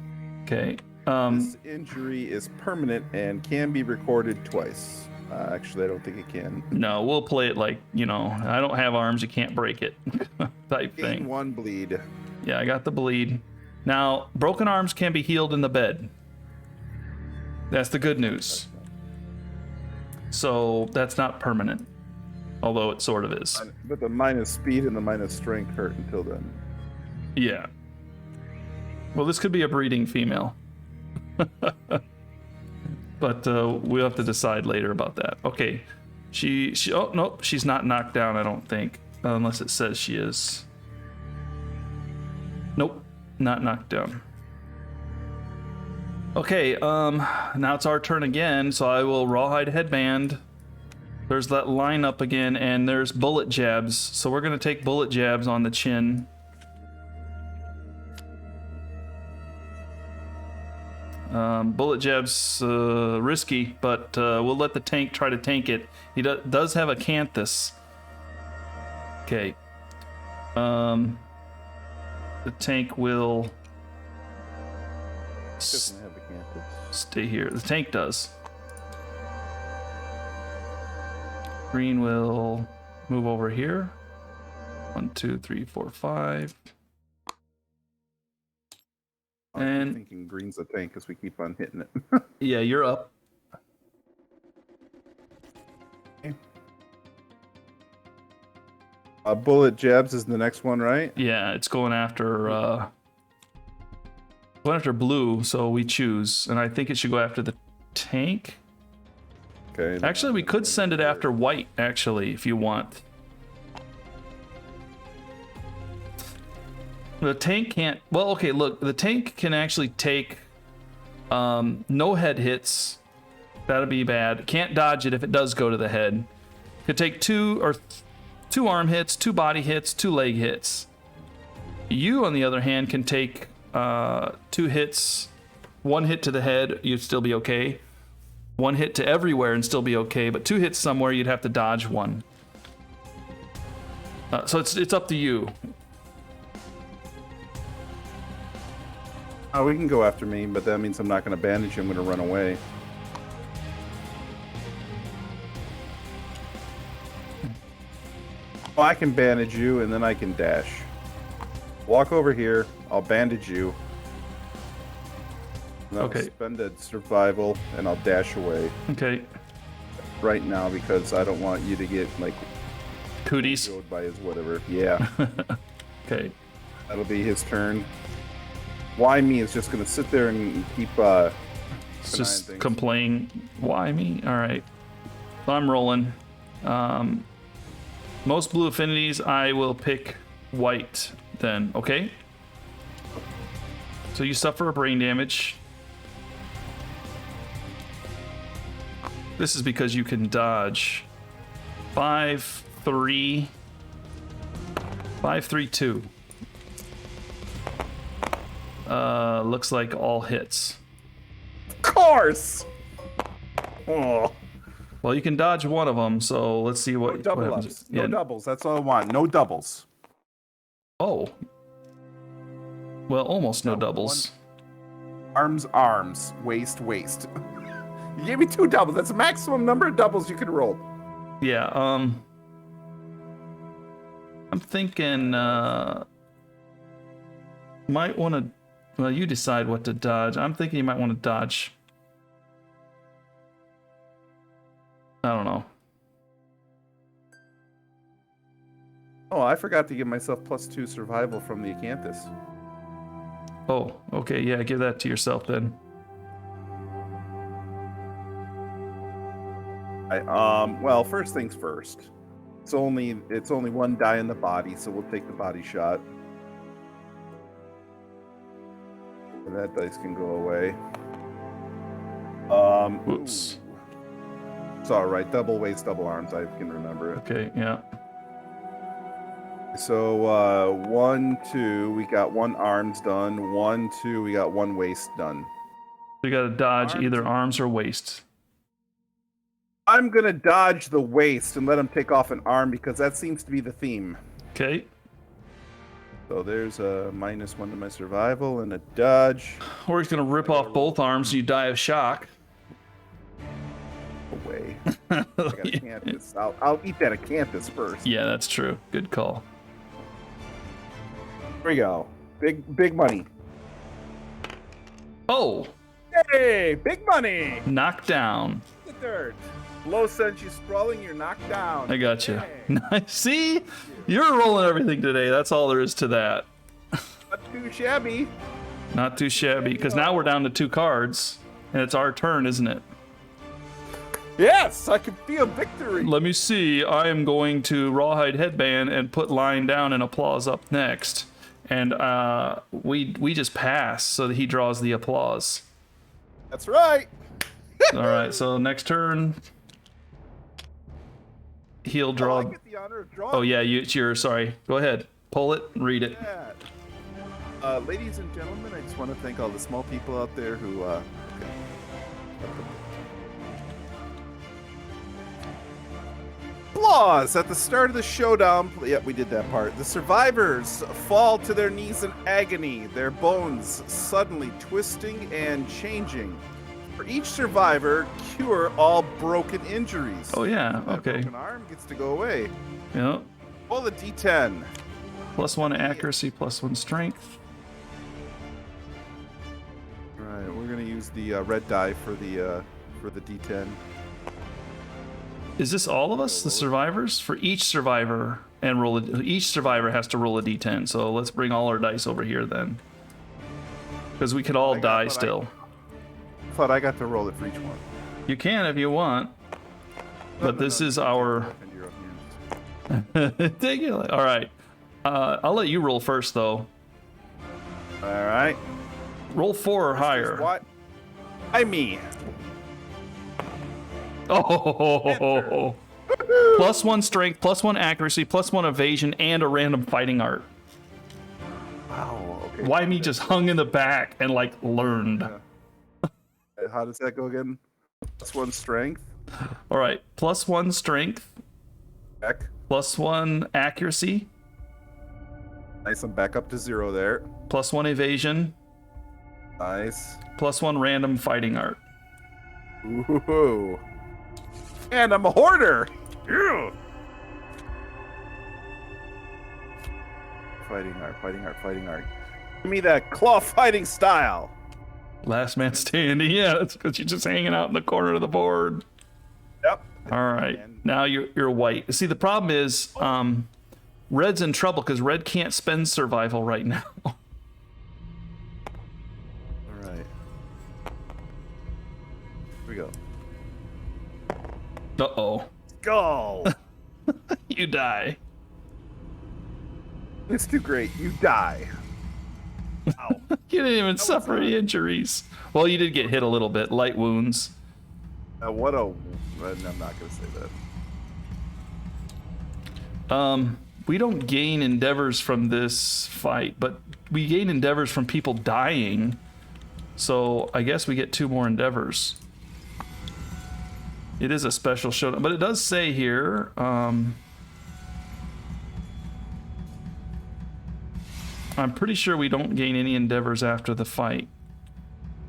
Okay. This injury is permanent and can be recorded twice. Actually, I don't think it can. No, we'll play it like, you know, I don't have arms, you can't break it type Gain thing. 1 bleed. Yeah, I got the bleed. Now, broken arms can be healed in the bed. That's the good news. So that's not permanent, although it sort of is. But the minus speed and the minus strength hurt until then. Yeah. Well, this could be a breeding female. But we'll have to decide later about that. Okay. Oh nope, she's not knocked down, I don't think, unless it says she is. Nope, not knocked down. Okay, now it's our turn again, so I will rawhide headband. There's that line up again, and there's bullet jabs. So we're gonna take bullet jabs on the chin. Bullet jabs, risky, but we'll let the tank try to tank it. He does have a Canthus. Okay. The tank will Doesn't have a Canthus. stay here. The tank does. Green will move over here. 1, 2, 3, 4, 5. I'm thinking green's a tank because we keep on hitting it. Yeah, you're up. Okay. Bullet jabs is the next one, right? Yeah, it's going after blue, so we choose, and I think it should go after the tank. Okay. Actually, we could send it after white, actually, if you want. The tank can't... Well, okay, look. The tank can actually take no head hits. That'd be bad. Can't dodge it if it does go to the head. Could take two arm hits, 2 body hits, 2 leg hits. You, on the other hand, can take 2 hits. 1 hit to the head, you'd still be okay. 1 hit to everywhere and still be okay, but 2 hits somewhere, you'd have to dodge 1. So it's up to you. Oh, we can go after me, but that means I'm not going to bandage you. I'm going to run away. Well, I can bandage you, and then I can dash. Walk over here. I'll bandage you. And I'll spend a survival, and I'll dash away. Okay. Right now, because I don't want you to get, like... Cooties. ...by his whatever. Yeah. Okay. That'll be his turn. Why me is just going to sit there and keep it's just complain. Why me? All right. So I'm rolling. Most blue affinities, I will pick white then. Okay. So you suffer a brain damage. This is because you can dodge. 5, 3, 5, 3, 2. Looks like all hits. Of course! Oh. Well, you can dodge one of them, so let's see what, No what happens. doubles. No doubles. That's all I want. No doubles. Oh. Well, almost no doubles. Arms. Waist. You gave me 2 doubles. That's the maximum number of doubles you could roll. Yeah, I'm thinking, might want to... Well, you decide what to dodge. I'm thinking you might want to dodge. I don't know. Oh, I forgot to give myself +2 survival from the Acanthus. Oh, okay, yeah, give that to yourself then. Well, first things first. It's only 1 die in the body, so we'll take the body shot. And that dice can go away. Whoops. It's all right. Double waist, double arms. I can remember it. Okay, yeah. So 1, 2, we got 1 arms done. 1, 2, we got 1 waist done. So you got to dodge either arms or waist. I'm gonna dodge the waist and let him take off an arm because that seems to be the theme. Okay. So there's a -1 to my survival and a dodge. Or he's gonna rip off both arms and you die of shock. Away. I got Acanthus. I'll eat that Acanthus first. Yeah, that's true. Good call. Here we go. Big money. Oh! Hey, big money! Knocked down. The dirt. Blow sends you sprawling, you're knocked down. I got you. Hey. Nice. See? You're rolling everything today. That's all there is to that. Not too shabby. Not too shabby, because now we're down to 2 cards, and it's our turn, isn't it? Yes, I can feel victory. Let me see. I am going to Rawhide Headband and put Lion down and Applause up next. And we just pass so that he draws the applause. That's right. All right, so next turn, he'll draw. I get the honor of drawing. Oh yeah, it's yours. Sorry. Go ahead. Pull it. Read it. Yeah. Ladies and gentlemen, I just want to thank all the small people out there who. Applause at the start of the showdown. Yep, we did that part. The survivors fall to their knees in agony, their bones suddenly twisting and changing. For each survivor, cure all broken injuries. Oh yeah. That Okay. broken arm gets to go away. Yep. Roll the D10. +1 accuracy, +1 strength. All right, we're gonna use the red die for the D10. Is this all of us, the survivors? For each survivor, and each survivor has to roll a d10. So let's bring all our dice over here then, because we could all die still. I thought I got to roll it for each one. You can if you want, but this is our. Take it. All right. I'll let you roll first though. All right. Roll 4 or higher. What? Me. Oh. +1 strength, +1 accuracy, +1 evasion, and a random fighting art. Wow. Okay. Why me just hung in the back and like learned? How does that go again? +1 strength. All right, +1 strength, Back. +1 accuracy, Nice. I'm back up to 0 there. +1 evasion, Nice. +1 random fighting art. Ooh. And I'm a hoarder. Yeah. Fighting art, fighting art, fighting art. Give me that claw fighting style. Last man standing. Yeah, that's because you're just hanging out in the corner of the board. Yep. All right, now you're white. See, the problem is, red's in trouble because red can't spend survival right now. All right. Here we go. Uh-oh. Go. You die. It's too great. You die. Ow. You didn't even suffer any injuries. Well, you did get hit a little bit. Light wounds. What a... I'm not going to say that. We don't gain endeavors from this fight, but we gain endeavors from people dying. So I guess we get 2 more endeavors. It is a special showdown, but it does say here, I'm pretty sure we don't gain any endeavors after the fight,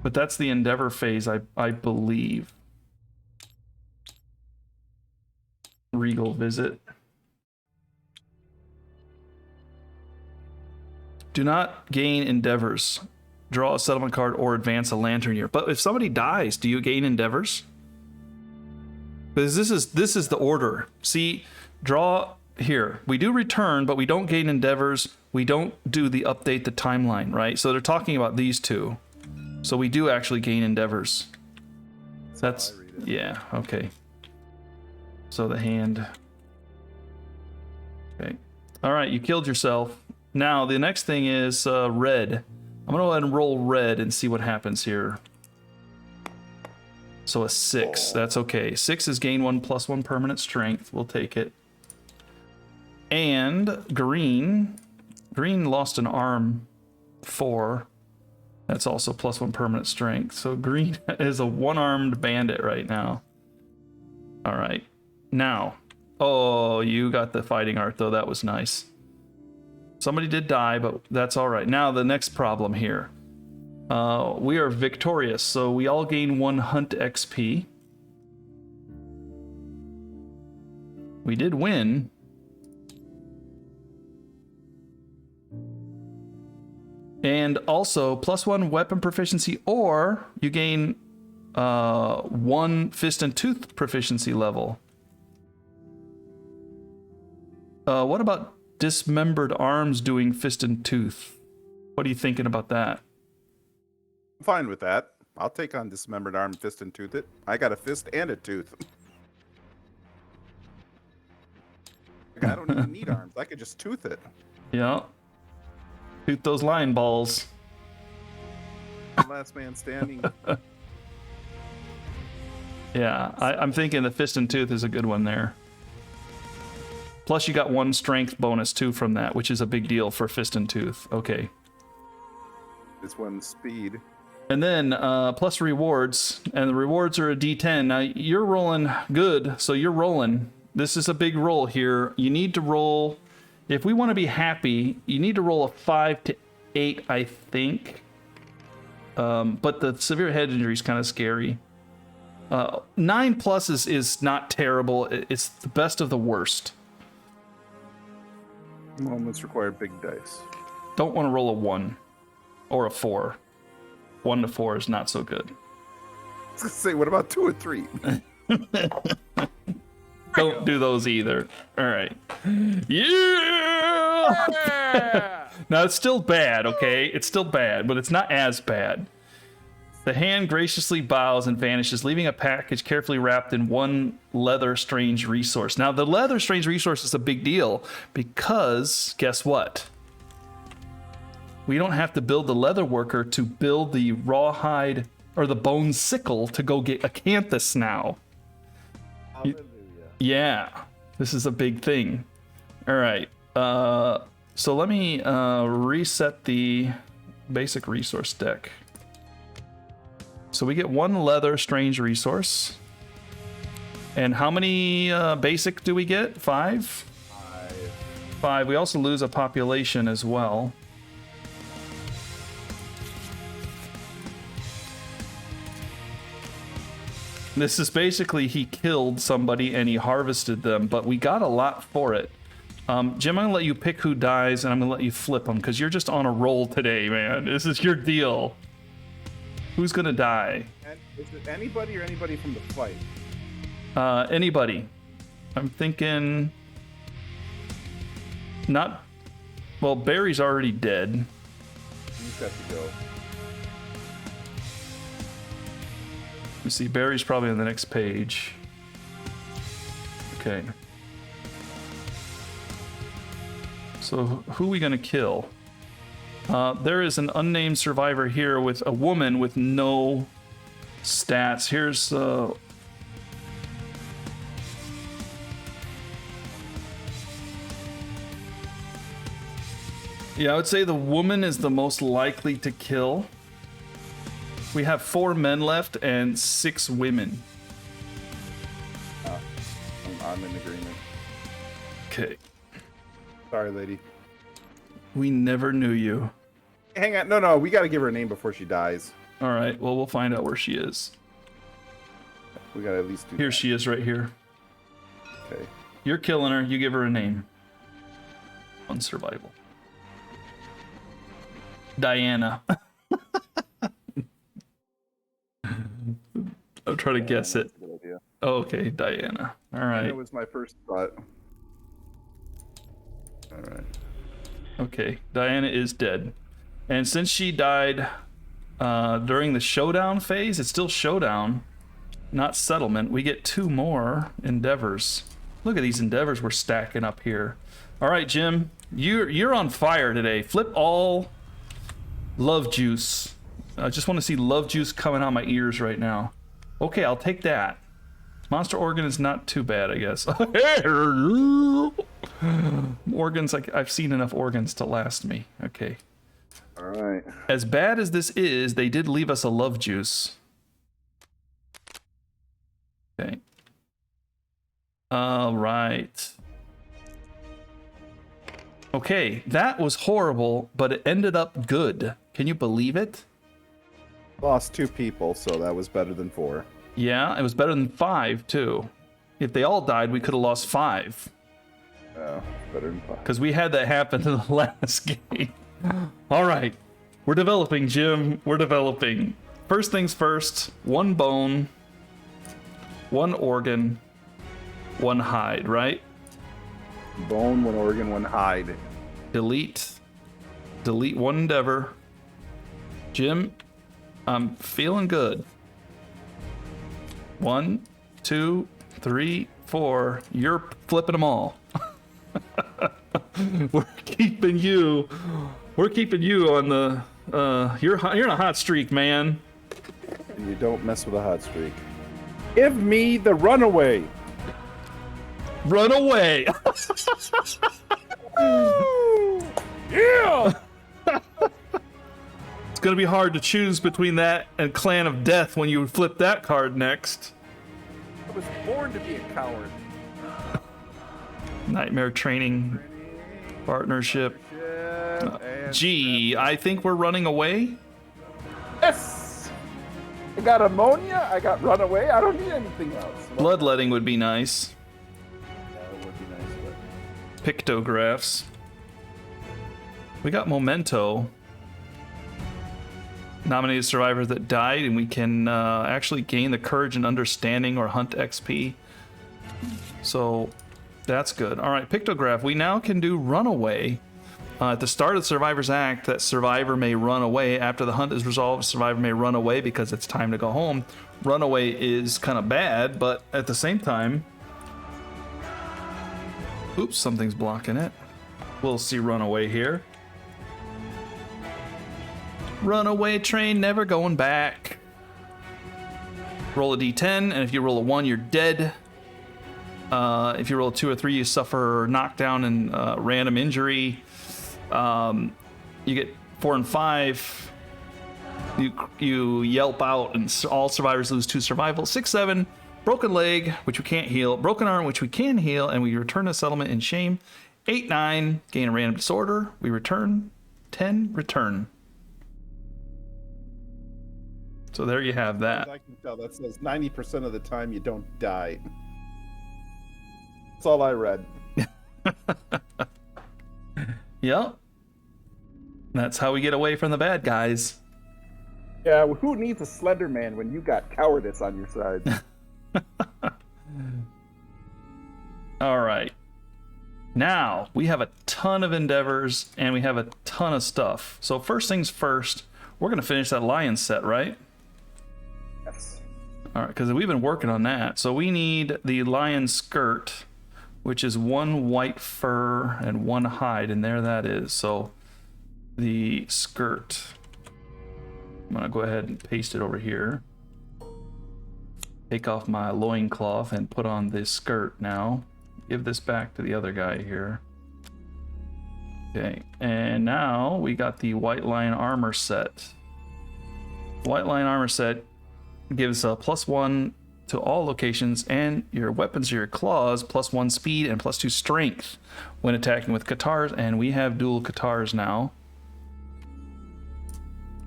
but that's the endeavor phase, I believe. Regal visit. Do not gain endeavors. Draw a settlement card or advance a lantern year. But if somebody dies, do you gain endeavors? Because this is the order. See, draw here. We do return, but we don't gain endeavors. We don't do the update the timeline, right? So they're talking about these two. So we do actually gain endeavors. That's yeah, okay. So the hand. Okay. All right, you killed yourself. Now the next thing is red. I'm gonna go ahead and roll red and see what happens here. So a 6, that's okay. 6 is gain 1 +1 permanent strength. We'll take it. And green lost an arm 4. That's also +1 permanent strength. So green is a 1-armed bandit right now. All right. Now, oh, you got the fighting art though. That was nice. Somebody did die, but that's all right. Now the next problem here. We are victorious, so we all gain 1 hunt XP. We did win. And also +1 weapon proficiency, or you gain 1 fist and tooth proficiency level. What about dismembered arms doing fist and tooth? What are you thinking about that? I'm fine with that. I'll take on dismembered arm, fist, and tooth it. I got a fist and a tooth. I don't even need arms. I could just tooth it. Yeah. Shoot those line balls. Last man standing. Yeah, I'm thinking the fist and tooth is a good one there. Plus you got 1 strength bonus too from that, which is a big deal for fist and tooth. Okay. This one's speed. And then plus rewards, and the rewards are a D10. Now you're rolling good, so you're rolling. This is a big roll here. You need to roll, if we want to be happy, you need to roll a 5 to 8, I think. But the severe head injury is kind of scary. 9 plus is not terrible. It's the best of the worst. Moments require big dice. Don't want to roll a 1 or a 4. 1 to 4 is not so good. I was gonna say, what about 2 or 3? Don't do those either. All right. Yeah! Now, it's still bad, okay? It's still bad, but it's not as bad. The hand graciously bows and vanishes, leaving a package carefully wrapped in 1 leather strange resource. Now, the leather strange resource is a big deal because, guess what? We don't have to build the leather worker to build the rawhide or the bone sickle to go get acanthus now. Hallelujah. Yeah, this is a big thing. All right. So let me reset the basic resource deck. So we get 1 leather strange resource. And how many basic do we get? 5? 5. We also lose a population as well. This is basically he killed somebody and he harvested them, but we got a lot for it. Jim, I'm gonna let you pick who dies, and I'm gonna let you flip them because you're just on a roll today, man. This is your deal. Who's gonna die? And is it anybody or anybody from the fight? Anybody. I'm thinking. Not. Well, Barry's already dead. He's got to go. You see, Barry's probably on the next page. Okay. So who are we gonna kill? There is an unnamed survivor here with a woman with no stats. Here's yeah, I would say the woman is the most likely to kill. We have 4 men left and 6 women. I'm in agreement. Okay. Sorry, lady. We never knew you. Hang on. No. We got to give her a name before she dies. All right. Well, we'll find out where she is. We got to at least do Here that. she is right here. Okay. You're killing her. You give her a name. On survival. Diana. I'll try to guess it. That's a good idea. Oh, okay, Diana. All right. That was my first thought. All right. Okay, Diana is dead. And since she died during the Showdown phase, it's still Showdown, not Settlement. We get 2 more endeavors. Look at these endeavors we're stacking up here. All right, Jim, you're on fire today. Flip all love juice. I just want to see love juice coming out my ears right now. Okay, I'll take that. Monster organ is not too bad, I guess. Organs, like I've seen enough organs to last me. Okay. All right. As bad as this is, they did leave us a love juice. Okay. All right. Okay, that was horrible, but it ended up good. Can you believe it? Lost 2 people, so that was better than 4. Yeah, it was better than 5 too. If they all died, we could have lost 5. Oh, better than 5. Because we had that happen in the last game. All right, we're developing, Jim. We're developing. First things first, 1 bone, 1 organ, 1 hide, right? Bone, 1 organ, 1 hide. Delete 1 endeavor. Jim, I'm feeling good. 1, 2, 3, 4. You're flipping them all. We're keeping you on the you're in a hot streak, man. And you don't mess with a hot streak. Give me the runaway. Run away. Yeah. It's gonna be hard to choose between that and Clan of Death when you flip that card next. I was born to be a coward. Nightmare Training Partnership. Gee, I think we're running away. Yes. I got ammonia. I got runaway. I don't need anything else. Bloodletting would be nice. Yeah, it would be nice. But... Pictographs. We got Memento. Nominated survivors that died, and we can actually gain the courage and understanding or hunt XP. So that's good. All right, Pictograph. We now can do Runaway. At the start of the Survivor's Act, that survivor may run away. After the hunt is resolved, the survivor may run away because it's time to go home. Runaway is kind of bad, but at the same time... Oops, something's blocking it. We'll see Runaway here. Runaway train, never going back. Roll a d10, and if you roll a 1, you're dead. If you roll a 2 or 3, you suffer knockdown and random injury. You get 4 and 5. You yelp out, and all survivors lose 2 survival. 6, 7, broken leg, which we can't heal. Broken arm, which we can heal, and we return to settlement in shame. 8, 9, gain a random disorder. We return. 10, return. So there you have that. I can tell that says 90% of the time you don't die. That's all I read. Yep. That's how we get away from the bad guys. Yeah, well, who needs a Slender Man when you got cowardice on your side? All right. Now, we have a ton of endeavors, and we have a ton of stuff. So first things first, we're going to finish that lion set, right? Yes. All right, because we've been working on that. So we need the lion skirt, which is 1 white fur and 1 hide, and there that is. So the skirt, I'm going to go ahead and paste it over here. Take off my loincloth and put on this skirt now. Give this back to the other guy here. Okay, and now we got the white lion armor set. White lion armor set gives a +1 to all locations, and your weapons are your claws, +1 speed and +2 strength when attacking with katars, and we have dual katars now,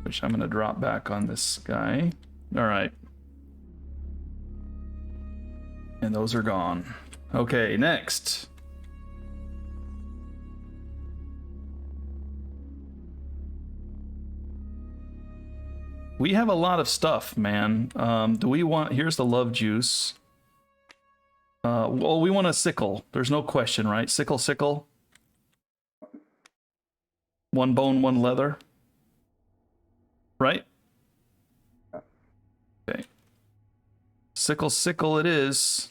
which I'm going to drop back on this guy. All right. And those are gone. Okay, next. We have a lot of stuff, man. Do we want... Here's the love juice. Well, we want a sickle. There's no question, right? Sickle, sickle. 1 bone, 1 leather. Right? Okay. Sickle, sickle it is.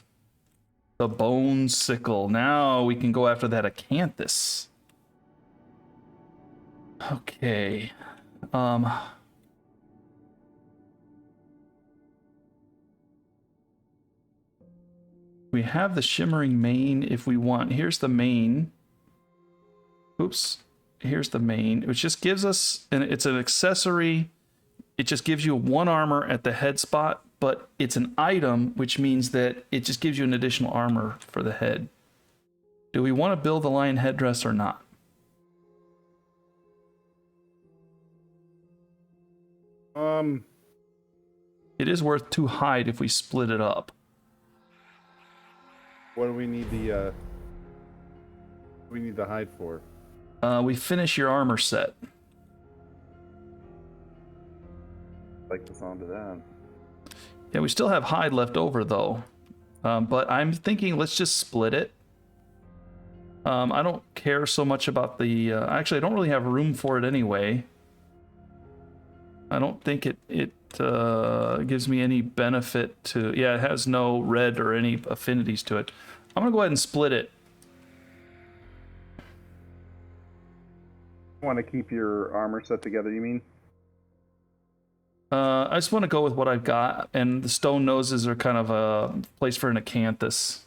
The bone sickle. Now we can go after that acanthus. Okay. We have the shimmering mane if we want. Here's the mane. Oops. Here's the mane, which just gives us, and it's an accessory. It just gives you 1 armor at the head spot, but it's an item, which means that it just gives you an additional armor for the head. Do we want to build the lion headdress or not? It is worth 2 hide if we split it up. What do we need the hide for? We finish your armor set. Like the sound of that. Yeah, we still have hide left over though. But I'm thinking let's just split it. I don't care so much about the... actually, I don't really have room for it anyway. I don't think it gives me any benefit to... Yeah, it has no red or any affinities to it. I'm going to go ahead and split it. Want to keep your armor set together, you mean? I just want to go with what I've got, and the stone noses are kind of a place for an acanthus.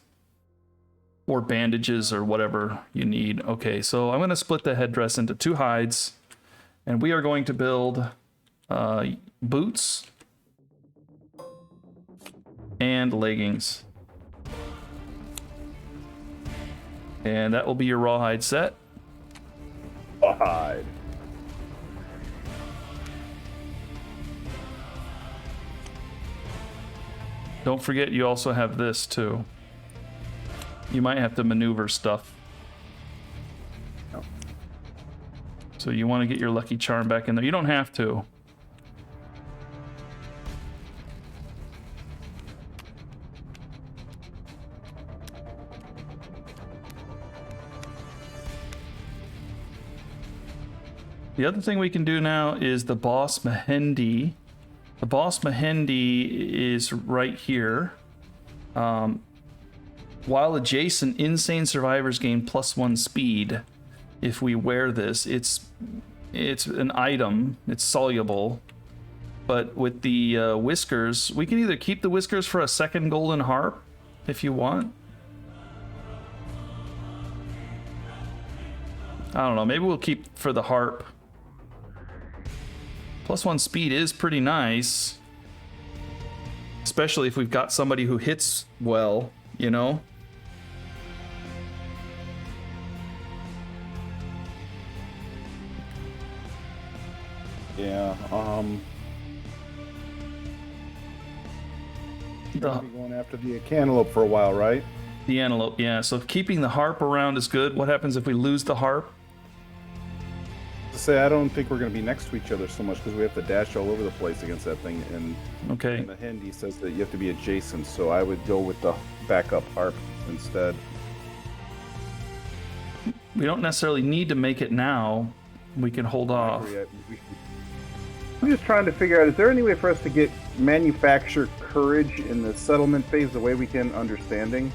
Or bandages or whatever you need. Okay, so I'm going to split the headdress into 2 hides, and we are going to build boots and leggings. And that will be your rawhide set. Rawhide. Don't forget you also have this too. You might have to maneuver stuff. No. So you want to get your lucky charm back in there. You don't have to. The other thing we can do now is the boss Mehendi. The boss Mehendi is right here. While adjacent, insane survivors gain +1 speed. If we wear this, it's an item. It's soluble. But with the whiskers, we can either keep the whiskers for a 2nd golden harp, if you want. I don't know. Maybe we'll keep for the harp. +1 speed is pretty nice. Especially if we've got somebody who hits well, you know? Yeah, you're gonna be going after the cantaloupe for a while, right? The antelope, yeah. So keeping the harp around is good. What happens if we lose the harp? To say, I don't think we're going to be next to each other so much because we have to dash all over the place against that thing. And Okay. in the Hindi says that you have to be adjacent, so I would go with the backup harp instead. We don't necessarily need to make it now. We can hold off. I'm just trying to figure out, is there any way for us to get manufacture courage in the settlement phase the way we can understanding?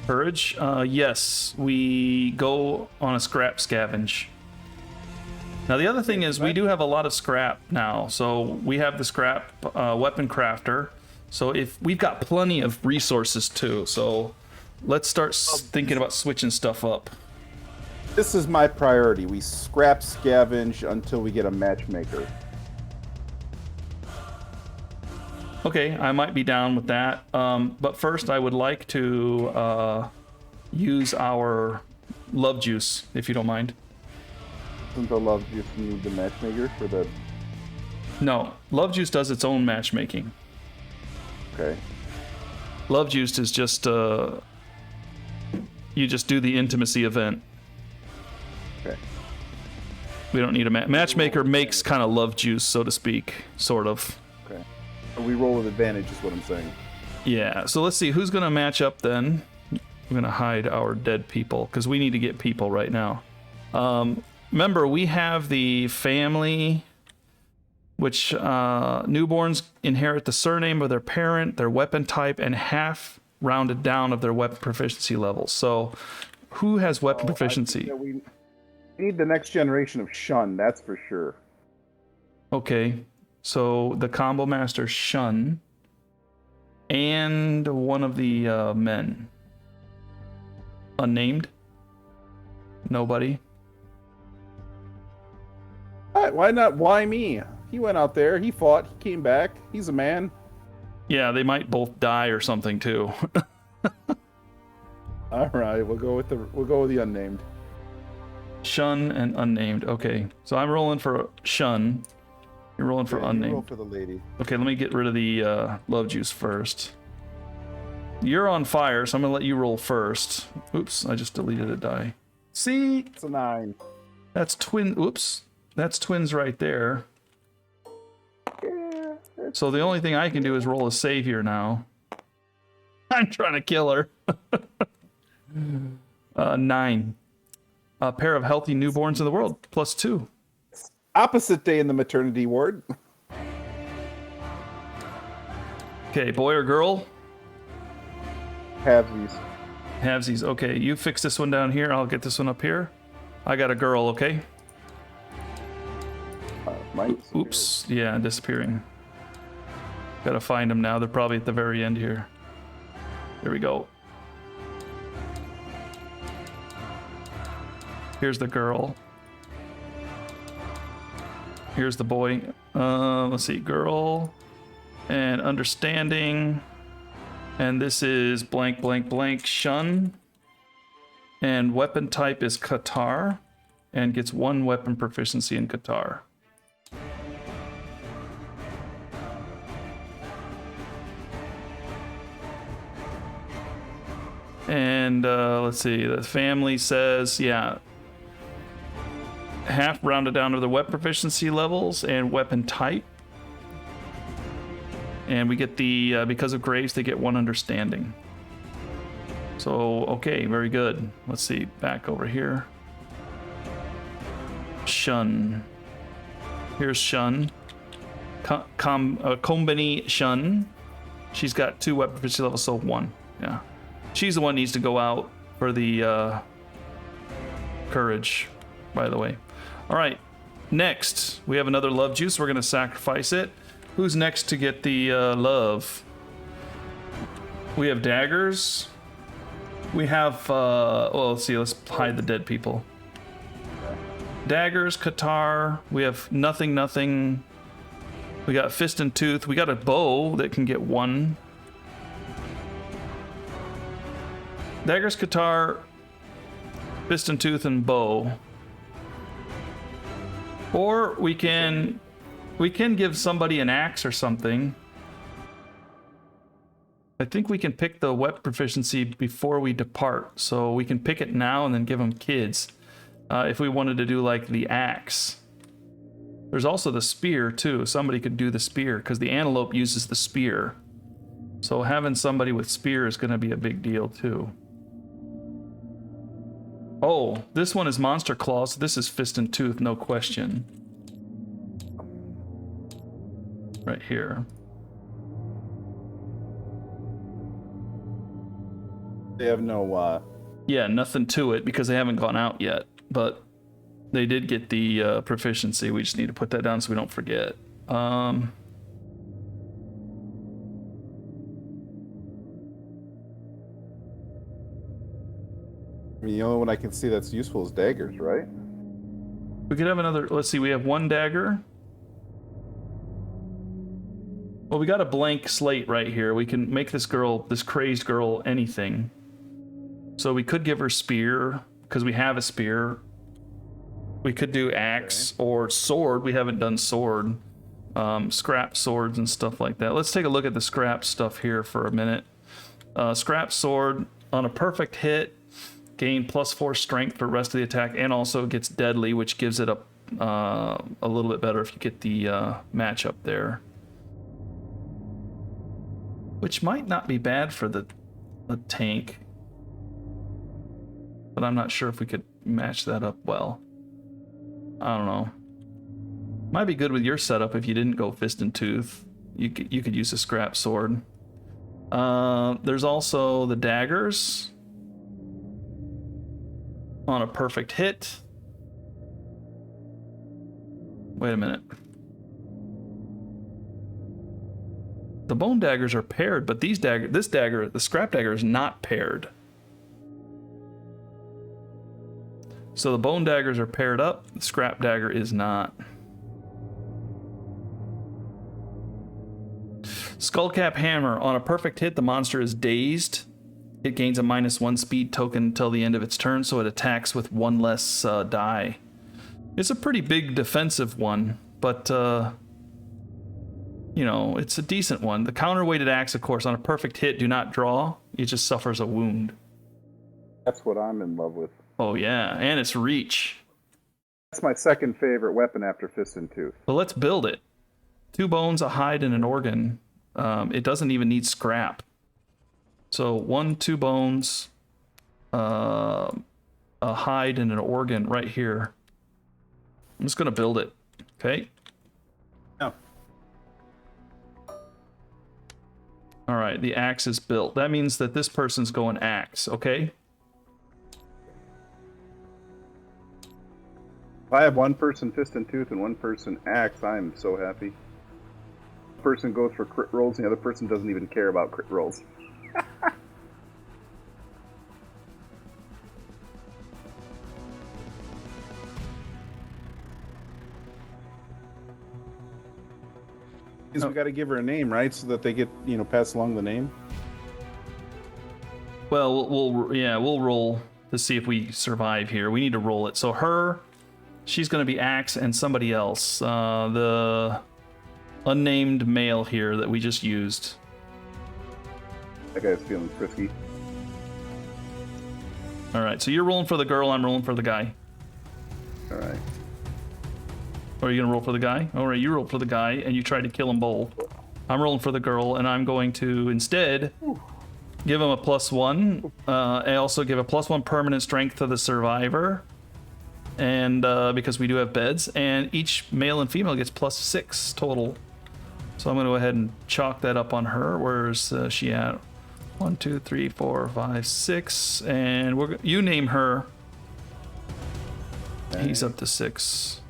Courage? Yes. We go on a scrap scavenge. Now the other thing is we do have a lot of scrap now. So we have the scrap weapon crafter. So if we've got plenty of resources too. So let's start thinking about switching stuff up. This is my priority. We scrap scavenge until we get a matchmaker. Okay, I might be down with that. But first I would like to use our love juice, if you don't mind. Doesn't the love juice need the matchmaker for the... No, love juice does its own matchmaking. Okay. Love juice is just you just do the intimacy event. Okay. We don't need a matchmaker. Makes kind of love juice, so to speak, sort of. Okay. So we roll with advantage is what I'm saying. Yeah. So let's see who's gonna match up then. We're gonna hide our dead people because we need to get people right now. Remember, we have the family, which newborns inherit the surname of their parent, their weapon type, and half rounded down of their weapon proficiency levels. So, who has weapon proficiency? We need the next generation of Shun, that's for sure. Okay, so the combo master Shun and one of the men. Unnamed? Nobody? Why not? Why me? He went out there, he fought, he came back, he's a man. Yeah, they might both die or something too. All right, we'll go with the unnamed. Shun and unnamed. Okay, so I'm rolling for Shun. You're rolling for unnamed. Roll for the lady. Okay, let me get rid of the love juice first. You're on fire, so I'm gonna let you roll first. Oops, I just deleted a die. See? It's a 9. That's twin. Oops, that's twins right there. Yeah. So the only thing I can do is roll a savior now. I'm trying to kill her. 9. A pair of healthy newborns in the world, +2. Opposite day in the maternity ward. Okay, boy or girl? Have these. Halvesies. Okay, you fix this one down here. I'll get this one up here. I got a girl, okay? Mine Oops. Yeah, disappearing. Gotta find them now. They're probably at the very end here. Here we go. Here's the girl. Here's the boy. Let's see. Girl. And understanding. And this is blank, blank, blank. Shun. And weapon type is Qatar. And gets 1 weapon proficiency in Qatar. And let's see, the family says, yeah, half rounded down to the weapon proficiency levels and weapon type. And we get the, because of grace, they get 1 understanding. So, okay, very good. Let's see, back over here. Shun. Here's Shun. Kombini Shun. She's got 2 weapon proficiency levels, so 1. Yeah. She's the one who needs to go out for the courage, by the way. All right, next, we have another love juice. We're going to sacrifice it. Who's next to get the love? We have daggers. We have, well, let's see, let's hide the dead people. Daggers, Qatar. We have nothing, nothing. We got fist and tooth. We got a bow that can get 1. Daggers, Qatar, fist and tooth, and bow. Or we can give somebody an axe or something. I think we can pick the weapon proficiency before we depart, so we can pick it now and then give them kids. If we wanted to do like the axe. There's also the spear too. Somebody could do the spear because the antelope uses the spear. So having somebody with spear is going to be a big deal too. Oh, this one is monster claws. So this is fist and tooth, no question. Right here. They have no. Yeah, nothing to it because they haven't gone out yet. But they did get the proficiency. We just need to put that down so we don't forget. I mean, the only one I can see that's useful is daggers, right? We could have another. Let's see. We have 1 dagger. Well, we got a blank slate right here. We can make this girl, this crazed girl, anything. So we could give her spear because we have a spear. We could do axe or sword. We haven't done sword. Scrap swords and stuff like that. Let's take a look at the scrap stuff here for a minute. Scrap sword on a perfect hit. Gain +4 strength for the rest of the attack, and also gets deadly, which gives it a little bit better if you get the match up there. Which might not be bad for the tank. But I'm not sure if we could match that up well. I don't know. Might be good with your setup if you didn't go fist and tooth. You could use a scrap sword. There's also the daggers. On a perfect hit. Wait a minute. The bone daggers are paired, but this dagger, the scrap dagger, is not paired. So the bone daggers are paired up, the scrap dagger is not. Skullcap hammer. On a perfect hit, the monster is dazed. It gains a -1 speed token until the end of its turn, so it attacks with 1 less die. It's a pretty big defensive one, but you know, it's a decent one. The counterweighted axe, of course, on a perfect hit, do not draw. It just suffers a wound. That's what I'm in love with. Oh yeah, and it's reach. That's my second favorite weapon after fist and tooth. But let's build it. 2 bones, a hide, and an organ. It doesn't even need scrap. So 1, 2 bones, a hide, and an organ right here. I'm just gonna build it. Okay. Oh. All right, the axe is built. That means that this person's going axe. Okay. If I have one person fist and tooth and one person axe, I'm so happy. One person goes for crit rolls, and the other person doesn't even care about crit rolls. Because we got to give her a name, right? So that they get, pass along the name. Well, we'll roll to see if we survive here. We need to roll it. So she's going to be Axe and somebody else. The unnamed male here that we just used. That guy's feeling frisky. All right, so you're rolling for the girl. I'm rolling for the guy. All right. Or are you going to roll for the guy? All right, you roll for the guy, and you try to kill them both. I'm rolling for the girl, and I'm going to instead give him a +1. I also give a +1 permanent strength to the survivor. And because we do have beds, and each male and female gets +6 total. So I'm going to go ahead and chalk that up on her. Where's she at? 1, 2, 3, 4, 5, 6. And you name her. Okay. He's up to 6.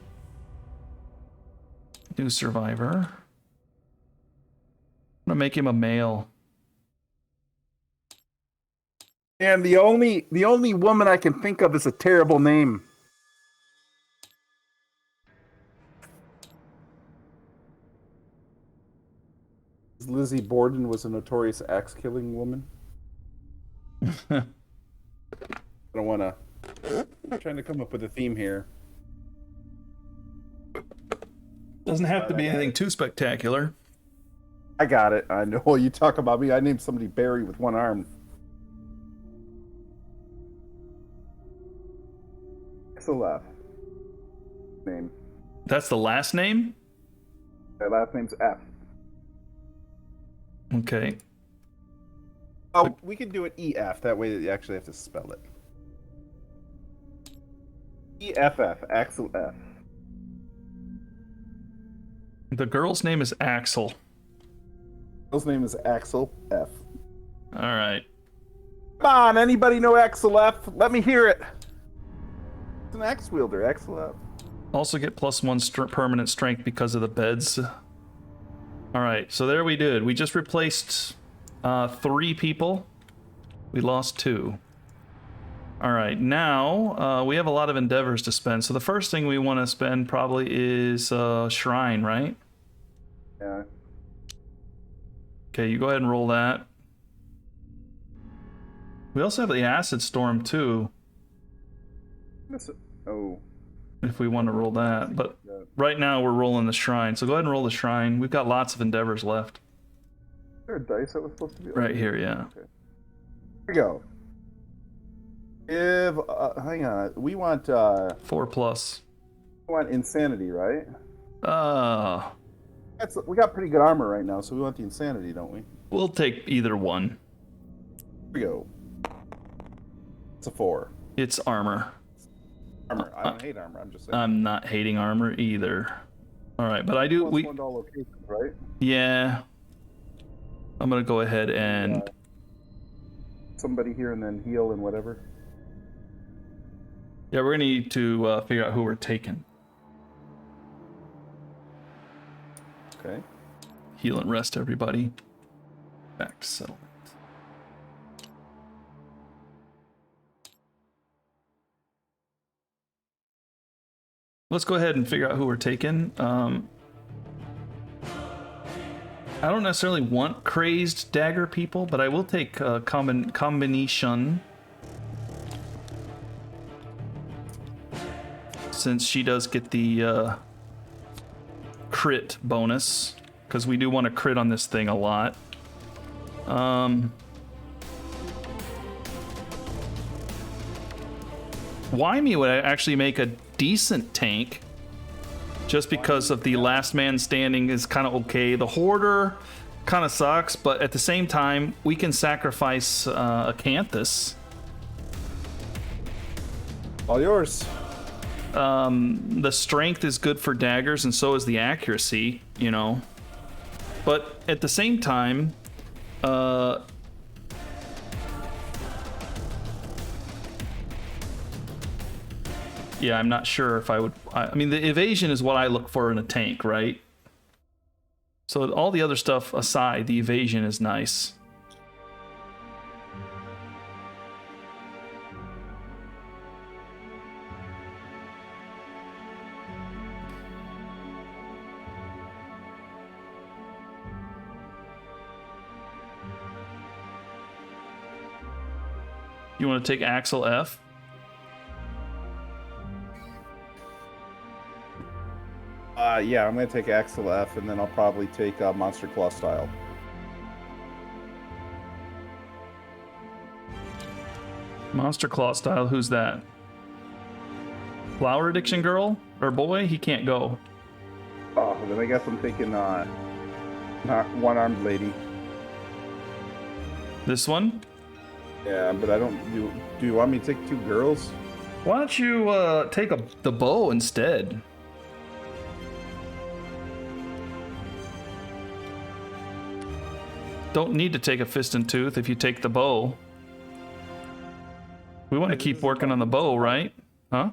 New survivor. I'm gonna make him a male. And the only woman I can think of is a terrible name. Lizzie Borden was a notorious axe-killing woman. I don't want to. I'm trying to come up with a theme here. Doesn't have to be anything too spectacular. I got it. I know. You talk about me. I named somebody Barry with one arm. It's the last name. That's the last name? Their last name's F. Okay. Oh, we can do it EF. That way you actually have to spell it. EFF. Axel F. The girl's name is Axel. Girl's name is Axel F. All right. Come on, anybody know Axel F? Let me hear it. It's an axe wielder, Axel F. Also get +1 permanent strength because of the beds. All right, so there we did. We just replaced 3 people. We lost 2. All right, now we have a lot of endeavors to spend. So the first thing we want to spend probably is Shrine, right? Yeah. Okay, you go ahead and roll that. We also have the Acid Storm too. Oh. If we want to roll that, but right now we're rolling the Shrine. So go ahead and roll the Shrine. We've got lots of endeavors left. Is there a dice that was supposed to be? Right here, yeah. Okay. Here we go. Hang on. We want 4+. We want insanity, right? We got pretty good armor right now, so we want the insanity, don't we? We'll take either one. Here we go. It's a 4. It's armor. Armor. I don't hate armor. I'm just saying. I'm not hating armor either. All right, but I do. We +1 to all locations, right? Yeah. I'm gonna go ahead and somebody here and then heal and whatever. Yeah, we're gonna need to figure out who we're taking. Okay. Heal and rest, everybody. Back to settlement. Let's go ahead and figure out who we're taking. I don't necessarily want crazed dagger people, but I will take combination. Since she does get the crit bonus, because we do want to crit on this thing a lot. Wymie would actually make a decent tank, just because of the last man standing is kind of okay. The Hoarder kind of sucks, but at the same time, we can sacrifice Acanthus. All yours. The strength is good for daggers, and so is the accuracy, you know. But at the same time, yeah, I'm not sure if I would. I mean, the evasion is what I look for in a tank, right? So all the other stuff aside, the evasion is nice. You want to take Axle F? Yeah, I'm gonna take Axel F, and then I'll probably take Monster Claw Style. Monster Claw Style, who's that? Flower Addiction Girl? Or boy? He can't go. Oh, then I guess I'm thinking One-Armed Lady. This one? Yeah, but I don't. Do you want me to take 2 girls? Why don't you take the bow instead? Don't need to take a fist and tooth if you take the bow. We want to keep working on the bow, right? Huh?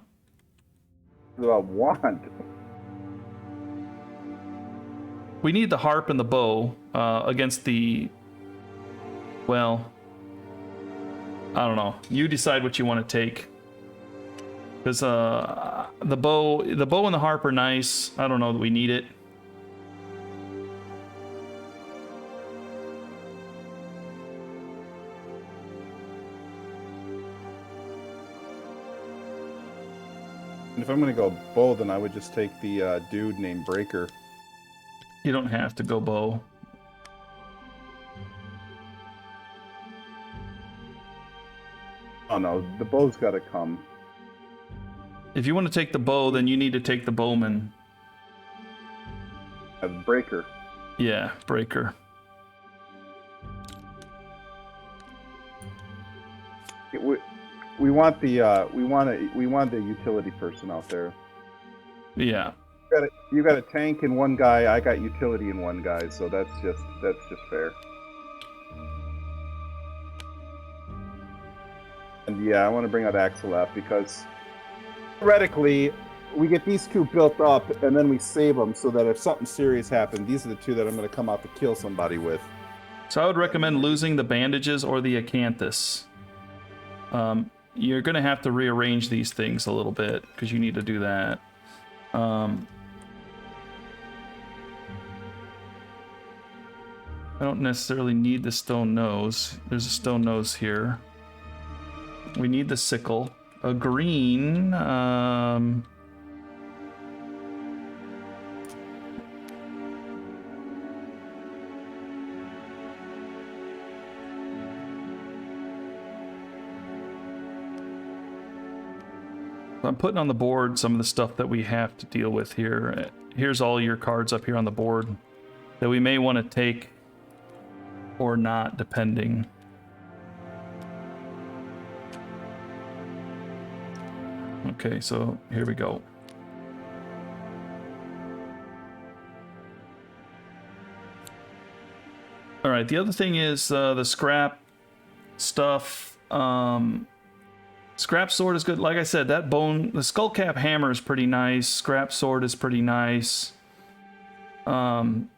Wand. We need the harp and the bow against the... Well... I don't know. You decide what you want to take. Because the bow and the harp are nice. I don't know that we need it. And if I'm gonna go bow, then I would just take the dude named Breaker. You don't have to go bow. Oh no, the bow's gotta come. If you want to take the bow, then you need to take the bowman. Breaker. Yeah, Breaker. We want the utility person out there. Yeah. You got a tank in one guy. I got utility in one guy. So that's just fair. And yeah, I want to bring out Axel F because theoretically, we get these 2 built up and then we save them so that if something serious happens, these are the 2 that I'm going to come out to kill somebody with. So I would recommend losing the bandages or the acanthus. You're going to have to rearrange these things a little bit because you need to do that. I don't necessarily need the stone nose. There's a stone nose here. We need the sickle. A green. I'm putting on the board some of the stuff that we have to deal with here. Here's all your cards up here on the board that we may want to take or not, depending. Okay, so here we go. All right, the other thing is the scrap stuff. Scrap sword is good. Like I said, that bone, the skullcap hammer is pretty nice. Scrap sword is pretty nice. Man,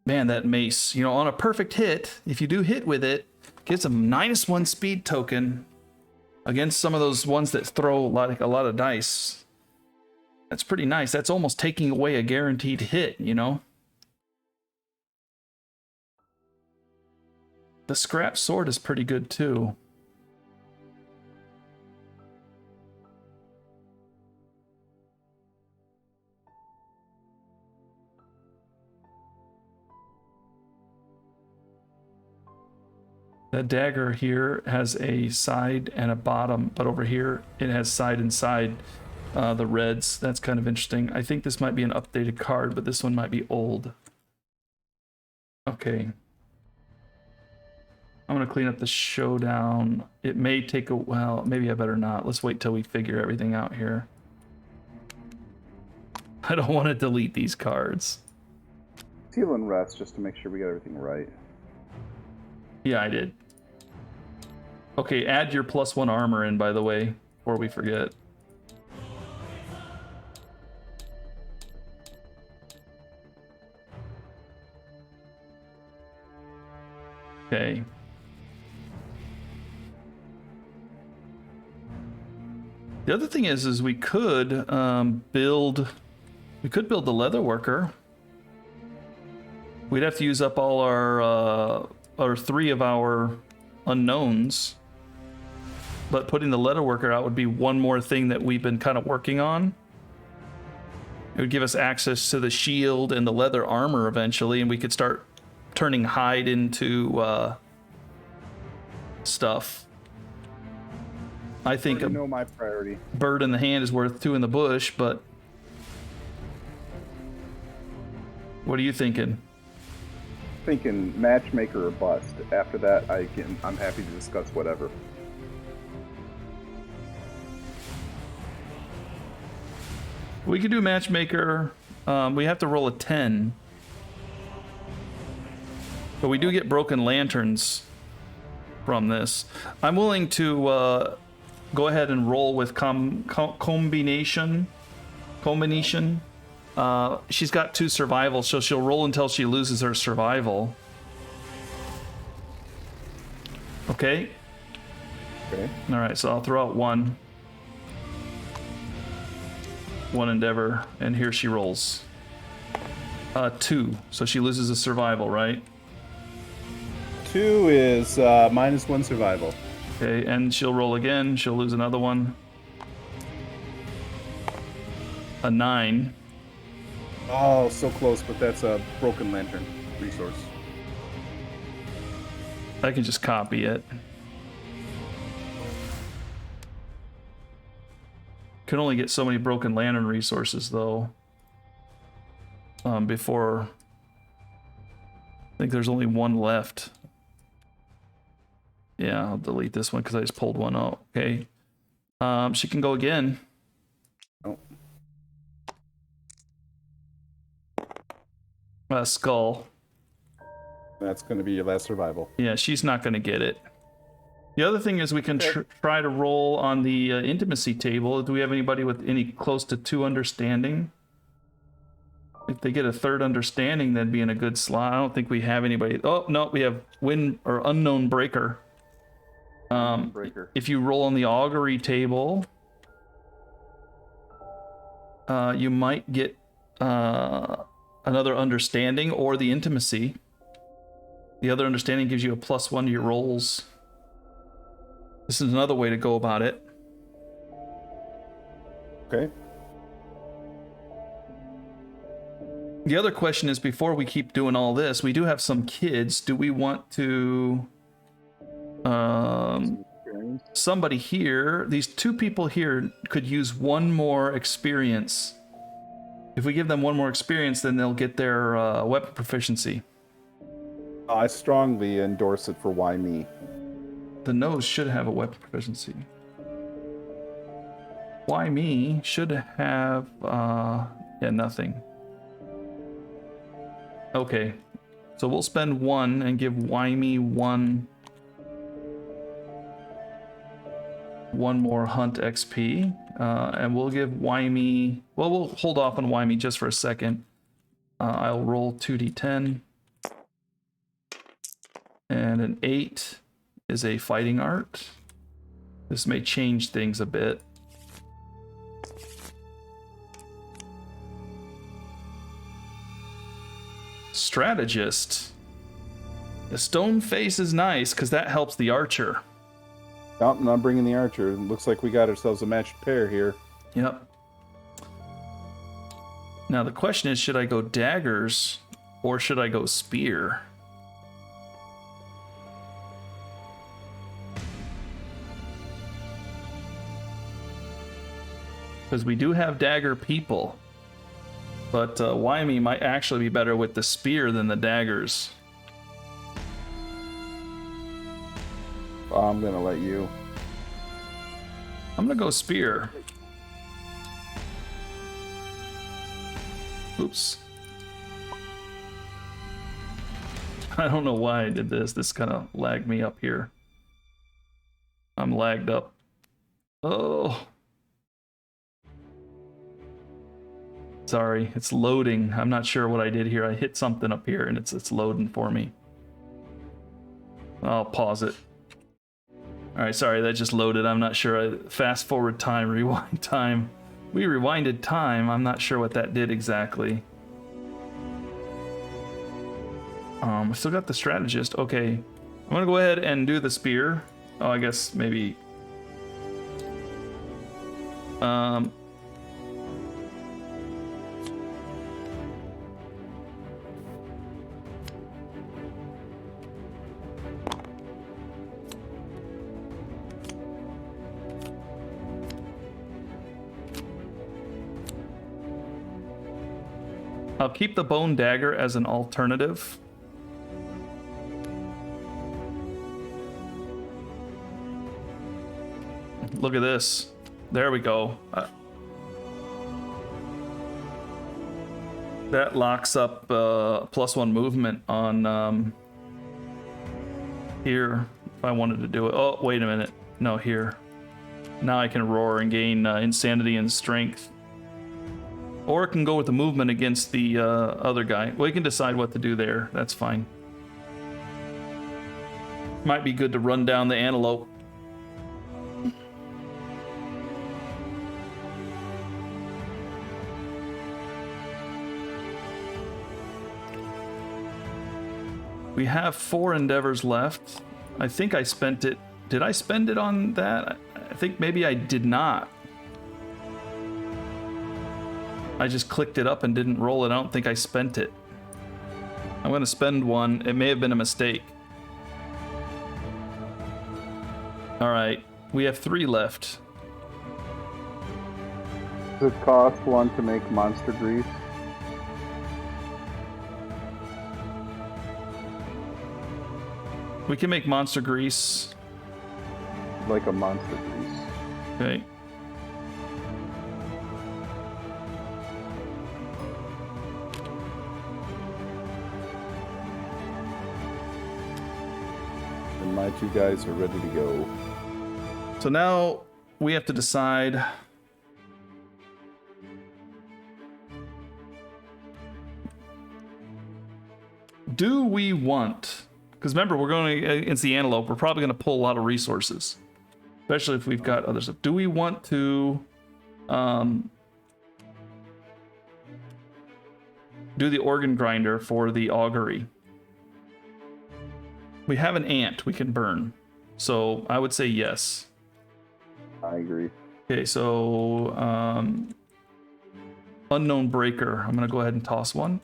that mace, you know, on a perfect hit, if you do hit with it, gives a -1 speed token against some of those ones that throw like a lot of dice. That's pretty nice. That's almost taking away a guaranteed hit, you know? The scrap sword is pretty good too. That dagger here has a side and a bottom, but over here it has side and side, the reds. That's kind of interesting. I think this might be an updated card, but this one might be old. Okay. I'm gonna clean up the showdown. It may take a well, maybe I better not. Let's wait till we figure everything out here. I don't want to delete these cards. Heal and rest just to make sure we get everything right. Yeah, I did. Okay, add your +1 armor in, by the way, before we forget. Okay. The other thing is we could build the leather worker. We'd have to use up all our 3 of our unknowns. But putting the leather worker out would be one more thing that we've been kind of working on. It would give us access to the shield and the leather armor eventually, and we could start turning hide into stuff. I think You know my priority. bird in the hand is worth 2 in the bush, but what are you thinking? Thinking matchmaker or bust. After that, I'm happy to discuss whatever. We could do matchmaker. We have to roll a 10. But we do get broken lanterns from this. I'm willing to go ahead and roll with combination. She's got 2 survival, so she'll roll until she loses her survival. Okay? Okay. Alright, so I'll throw out 1. 1 endeavor, and here she rolls. 2, so she loses a survival, right? 2 is -1 survival. Okay, and she'll roll again. She'll lose another one. A 9. Oh, so close, but that's a broken lantern resource. I can just copy it. Can only get so many broken lantern resources though. Before I think there's only 1 left. Yeah, I'll delete this one because I just pulled 1 out. Okay. She can go again. Oh. Skull. That's going to be your last survival. Yeah, she's not going to get it. The other thing is we can try to roll on the intimacy table. Do we have anybody with any close to 2 understanding? If they get a 3rd understanding, that'd be in a good slot. I don't think we have anybody. Oh, no, we have wind or unknown breaker. Breaker. If you roll on the augury table, you might get another understanding or the intimacy. The other understanding gives you a +1 to your rolls. This is another way to go about it. Okay. The other question is, before we keep doing all this, we do have some kids. Do we want to... somebody here, these 2 people here could use 1 more experience. If we give them 1 more experience, then they'll get their weapon proficiency. I strongly endorse it for why me. The nose should have a weapon proficiency. Why me should have yeah, nothing. Okay, so we'll spend 1 and give Wymie one more hunt XP, and we'll give Wymie. Well, we'll hold off on Wymie just for a second. I'll roll 2d10, and an 8 is a fighting art. This may change things a bit. Strategist. The stone face is nice because that helps the archer. Nope, not bringing the archer. Looks like we got ourselves a matched pair here. Yep. Now the question is, should I go daggers or should I go spear? Because we do have dagger people. But Wymie might actually be better with the spear than the daggers. I'm gonna let you. I'm gonna go spear. Oops. I don't know why I did this. This kind of lagged me up here. I'm lagged up. Oh. Sorry, it's loading. I'm not sure what I did here. I hit something up here and it's loading for me. I'll pause it. All right, sorry, that just loaded. I'm not sure. Fast forward time, rewind time. We rewinded time. I'm not sure what that did exactly. We still got the strategist. Okay, I'm gonna go ahead and do the spear. Oh, I guess maybe. I'll keep the bone dagger as an alternative. Look at this. There we go. That locks up +1 movement on here if I wanted to do it. Oh, wait a minute. No, here. Now I can roar and gain insanity and strength. Or it can go with the movement against the other guy. We can decide what to do there. That's fine. Might be good to run down the antelope. We have 4 endeavors left. I think I spent it. Did I spend it on that? I think maybe I did not. I just clicked it up and didn't roll it. I don't think I spent it. I'm going to spend one. It may have been a mistake. All right. We have 3 left. Does it cost 1 to make monster grease? We can make monster grease. Like a monster grease. Okay. And my 2 guys are ready to go. So now we have to decide. Do we want... Because remember, we're going against the antelope. We're probably going to pull a lot of resources. Especially if we've got other stuff. Do we want to... do the organ grinder for the augury? We have an ant we can burn. So I would say yes. I agree. Okay, so... Unknown Breaker. I'm going to go ahead and toss one.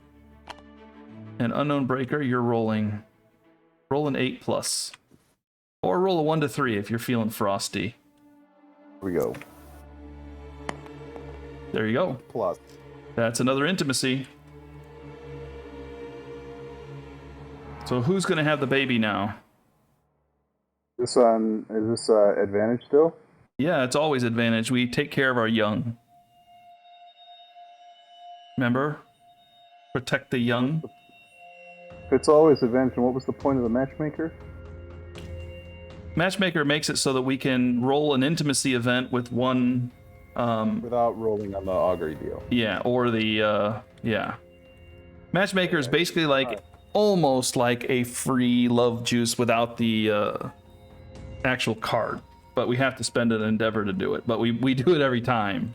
And Unknown Breaker, you're rolling... Roll an 8+. Or roll a 1 to 3 if you're feeling frosty. Here we go. There you go. Plus. That's another intimacy. So who's going to have the baby now? Is this advantage still? Yeah, it's always advantage. We take care of our young. Remember? Protect the young. If it's always advantage, what was the point of the matchmaker? Matchmaker makes it so that we can roll an intimacy event with one... Without rolling on the augury deal. Yeah, or the... yeah. Matchmaker is basically like... Almost like a free love juice without the actual card. But we have to spend an endeavor to do it. But we do it every time.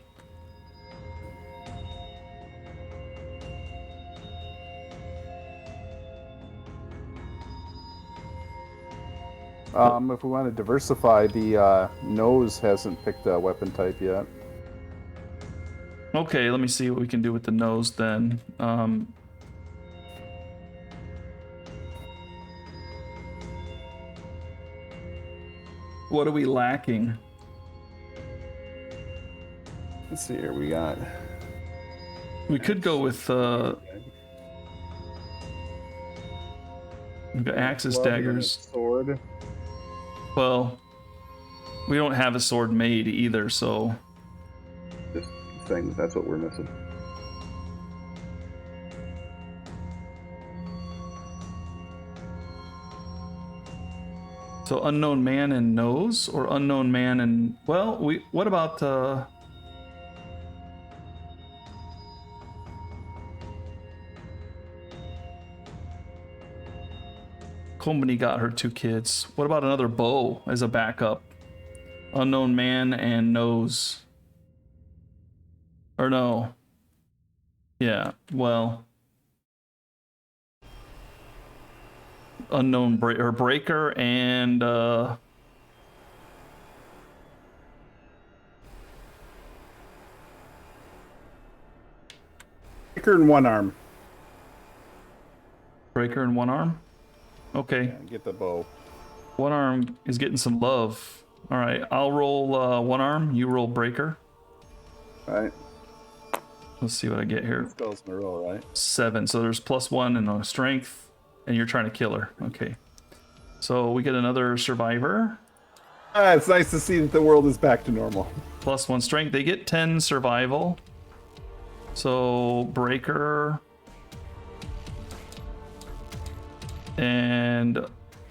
If we want to diversify, the nose hasn't picked a weapon type yet. Okay, let me see what we can do with the nose then. What are we lacking? Let's see here, we got... We could go with we've got axes, daggers. Sword. Well, we don't have a sword made either, so... Just saying that's what we're missing. So unknown man and nose, or unknown man and well, what about Company got her 2 kids. What about another bow as a backup? Unknown man and nose. Or no. Yeah, well. Unknown breaker and Breaker and one arm. breaker and one arm. Okay. Yeah, get the bow. One arm is getting some love. All right, I'll roll one arm. You roll breaker. All right. Let's see what I get here. Spells in a row, right? 7. So there's +1 and a strength, and you're trying to kill her. Okay. So we get another survivor. It's nice to see that the world is back to normal. +1 strength. They get 10 survival. So breaker and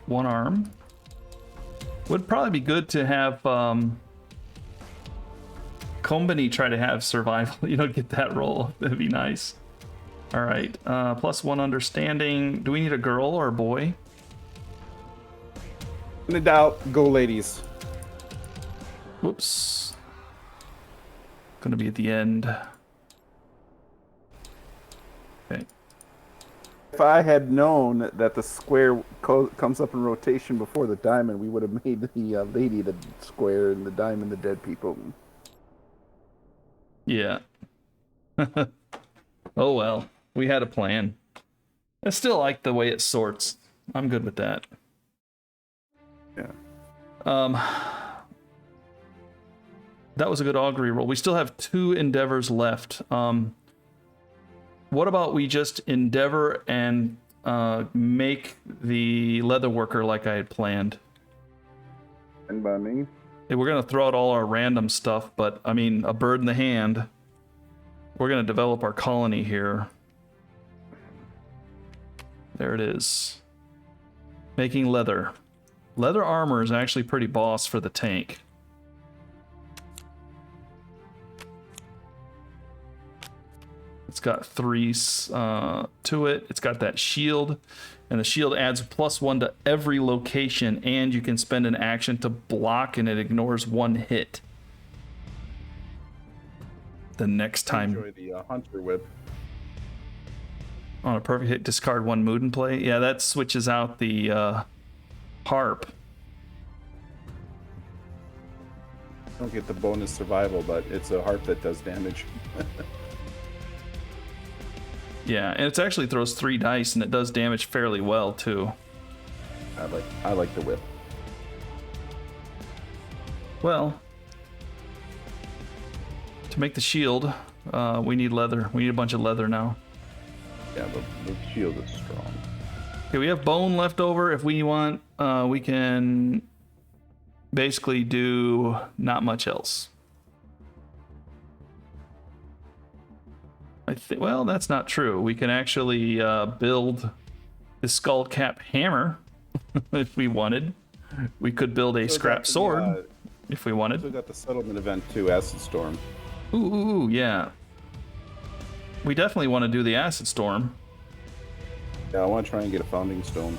one arm. Would probably be good to have Company try to have survival. You know, get that roll. That'd be nice. All right. +1 understanding. Do we need a girl or a boy? In doubt, go ladies. Whoops. Gonna be at the end. Okay. If I had known that the square comes up in rotation before the diamond, we would have made the lady the square and the diamond the dead people. Yeah. Oh well. We had a plan. I still like the way it sorts. I'm good with that. Yeah. That was a good augury roll. We still have 2 endeavors left. What about we just endeavor and make the leather worker like I had planned? And by me. Hey, we're gonna throw out all our random stuff, but I mean, a bird in the hand. We're gonna develop our colony here. There it is. Making leather. Leather armor is actually pretty boss for the tank. It's got 3 to it. It's got that shield, and the shield adds +1 to every location, and you can spend an action to block, and it ignores 1 hit. The next time. Enjoy the hunter whip. On a perfect hit, discard 1 mood and play. Yeah, that switches out the harp. Don't get the bonus survival, but it's a harp that does damage. Yeah, and it actually throws 3 dice, and it does damage fairly well too. I like the whip. Well, to make the shield, we need leather. We need a bunch of leather now. Yeah, the shield is strong. Okay, we have bone left over. If we want, we can basically do not much else. Well, that's not true. We can actually build the skull cap hammer if we wanted. We could build a scrap sword if we wanted. We got the settlement event too, Acid Storm. Ooh, yeah. We definitely want to do the acid storm. Yeah, I want to try and get a founding stone.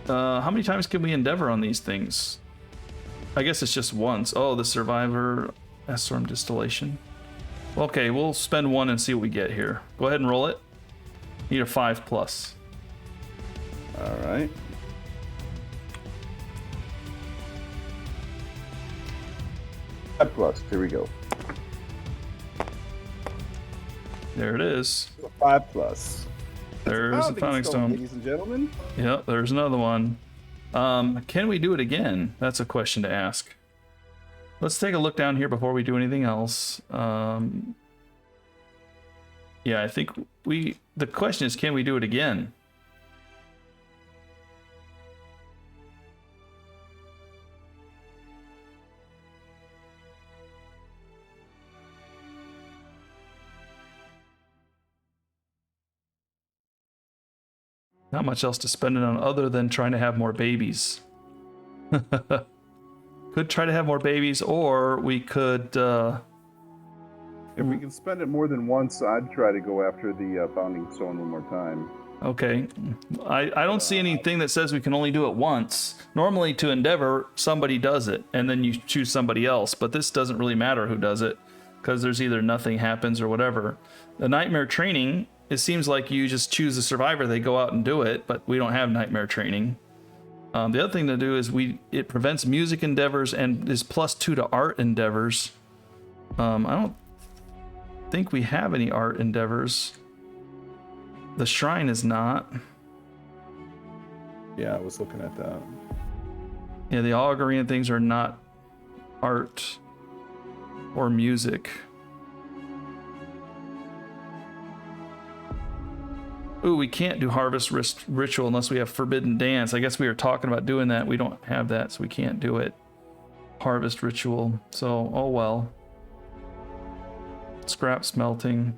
How many times can we endeavor on these things? I guess it's just once. Oh, the survivor S-storm distillation. Okay, we'll spend 1 and see what we get here. Go ahead and roll it. Need a 5+. All right. +5. Here we go. There it is. 5+. There's the founding stone. Ladies and gentlemen. Yep, there's another one. Can we do it again? That's a question to ask. Let's take a look down here before we do anything else. Yeah, I think the question is, can we do it again? Not much else to spend it on other than trying to have more babies. Could try to have more babies, or we could... If we can spend it more than once, I'd try to go after the Bounding Stone one more time. Okay. I don't see anything that says we can only do it once. Normally, to Endeavor, somebody does it, and then you choose somebody else. But this doesn't really matter who does it, because there's either nothing happens or whatever. The Nightmare Training, it seems like you just choose a survivor, they go out and do it, but we don't have Nightmare Training. The other thing to do is it prevents music endeavors and is +2 to art endeavors. I don't think we have any art endeavors. The shrine is not. Yeah, I was looking at that. Yeah, the augury and things are not art or music. Ooh, we can't do harvest ritual unless we have forbidden dance. I guess we were talking about doing that. We don't have that, so we can't do it. Harvest ritual. So, oh well. Scrap smelting.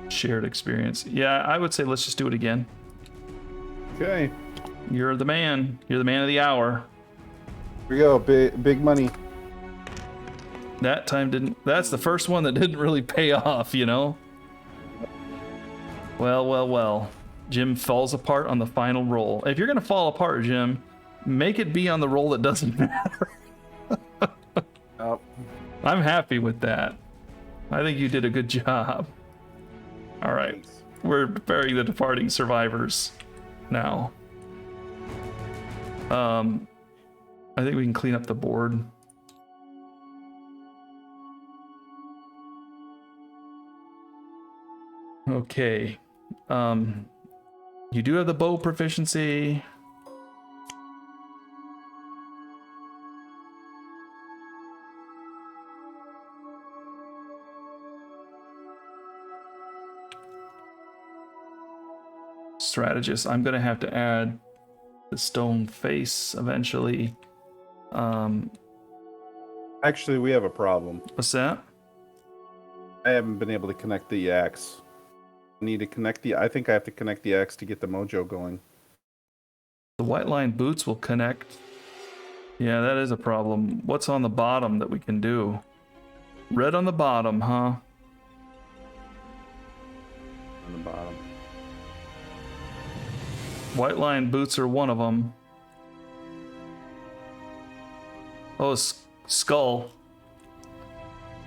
Shared experience. Yeah, I would say let's just do it again. Okay. You're the man. You're the man of the hour. Here we go. Big money. That time didn't. That's the first one that didn't really pay off, you know? Well, well, well. Jim falls apart on the final roll. If you're going to fall apart, Jim, make it be on the roll that doesn't matter. Oh. I'm happy with that. I think you did a good job. All right. We're burying the departing survivors now. I think we can clean up the board. Okay. You do have the bow proficiency. Strategist. I'm gonna have to add the stone face eventually. Actually, we have a problem. What's that? I haven't been able to connect the axe. I think I have to connect the axe to get the mojo going. The white line boots will connect. Yeah, that is a problem. What's on the bottom that we can do? Red on the bottom, huh? On the bottom. White line boots are one of them. Oh, skull.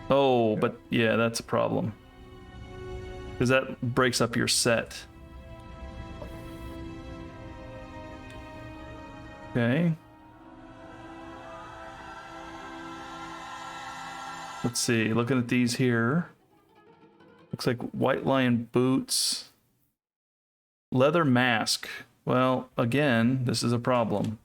Oh, but yeah, that's a problem. Because that breaks up your set. Okay. Let's see, looking at these here. Looks like white lion boots. Leather mask. Well, again, this is a problem.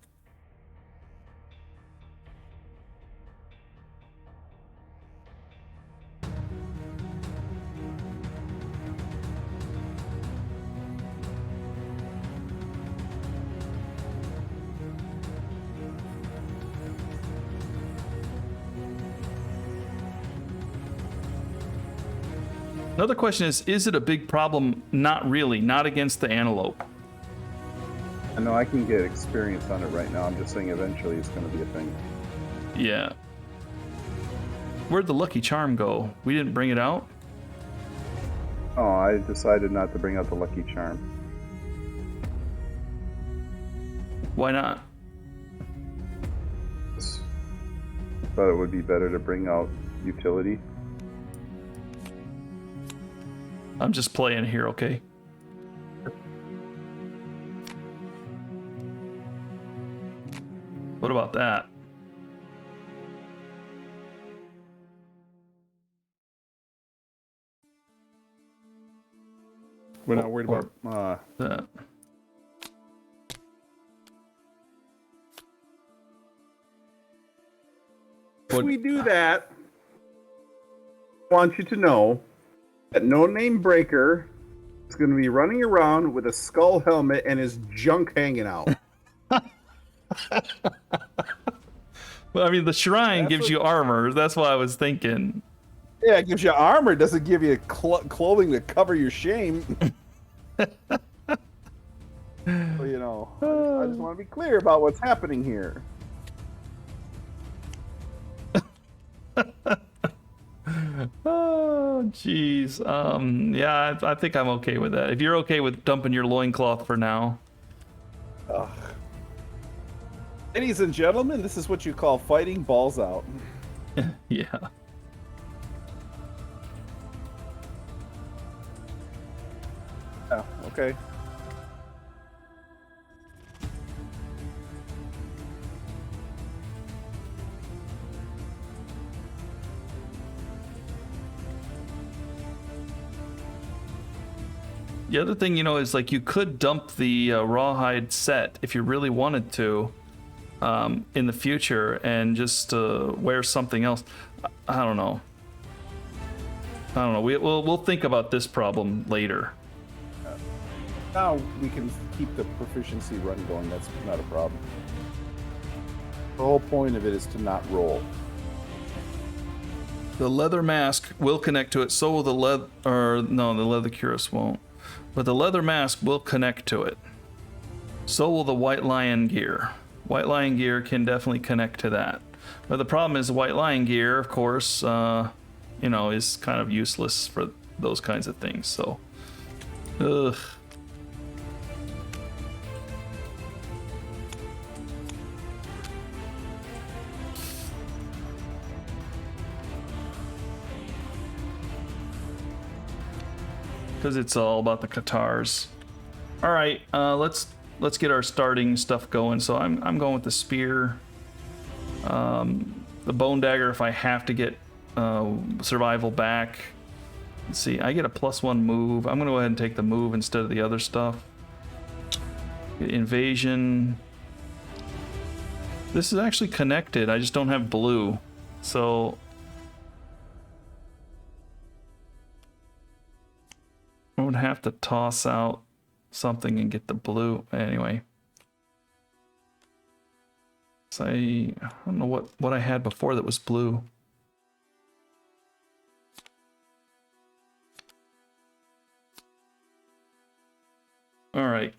Another question is it a big problem? Not really, not against the antelope. I know I can get experience on it right now. I'm just saying eventually it's going to be a thing. Yeah. Where'd the lucky charm go? We didn't bring it out? Oh, I decided not to bring out the lucky charm. Why not? Thought it would be better to bring out utility. I'm just playing here, okay? What about that? We're not worried about that. If we do that, I want you to know that No Name Breaker is going to be running around with a skull helmet and his junk hanging out. Well, I mean, the shrine That's gives what- you armor. That's what I was thinking. Yeah, it gives you armor. It doesn't give you clothing to cover your shame. So, you know, I just want to be clear about what's happening here. Oh, jeez. Yeah, I think I'm okay with that. If you're okay with dumping your loincloth for now. Ugh. Ladies and gentlemen, this is what you call fighting balls out. Yeah. Yeah, okay. The other thing, you know, is like you could dump the rawhide set if you really wanted to in the future and just wear something else. I don't know. I don't know. We'll think about this problem later. Now we can keep the proficiency run going. That's not a problem. The whole point of it is to not roll. The leather mask will connect to it. So will the the leather cuirass won't. But the leather mask will connect to it. So will the white lion gear. White lion gear can definitely connect to that. But the problem is the white lion gear, of course, you know, is kind of useless for those kinds of things. So, ugh. Because it's all about the Qatars. All right, let's get our starting stuff going. So I'm going with the spear, the bone dagger if I have to get survival back. Let's see, I get a +1 move. I'm gonna go ahead and take the move instead of the other stuff. Get invasion. This is actually connected. I just don't have blue, so. I would have to toss out something and get the blue anyway. So I don't know what I had before that was blue. All right,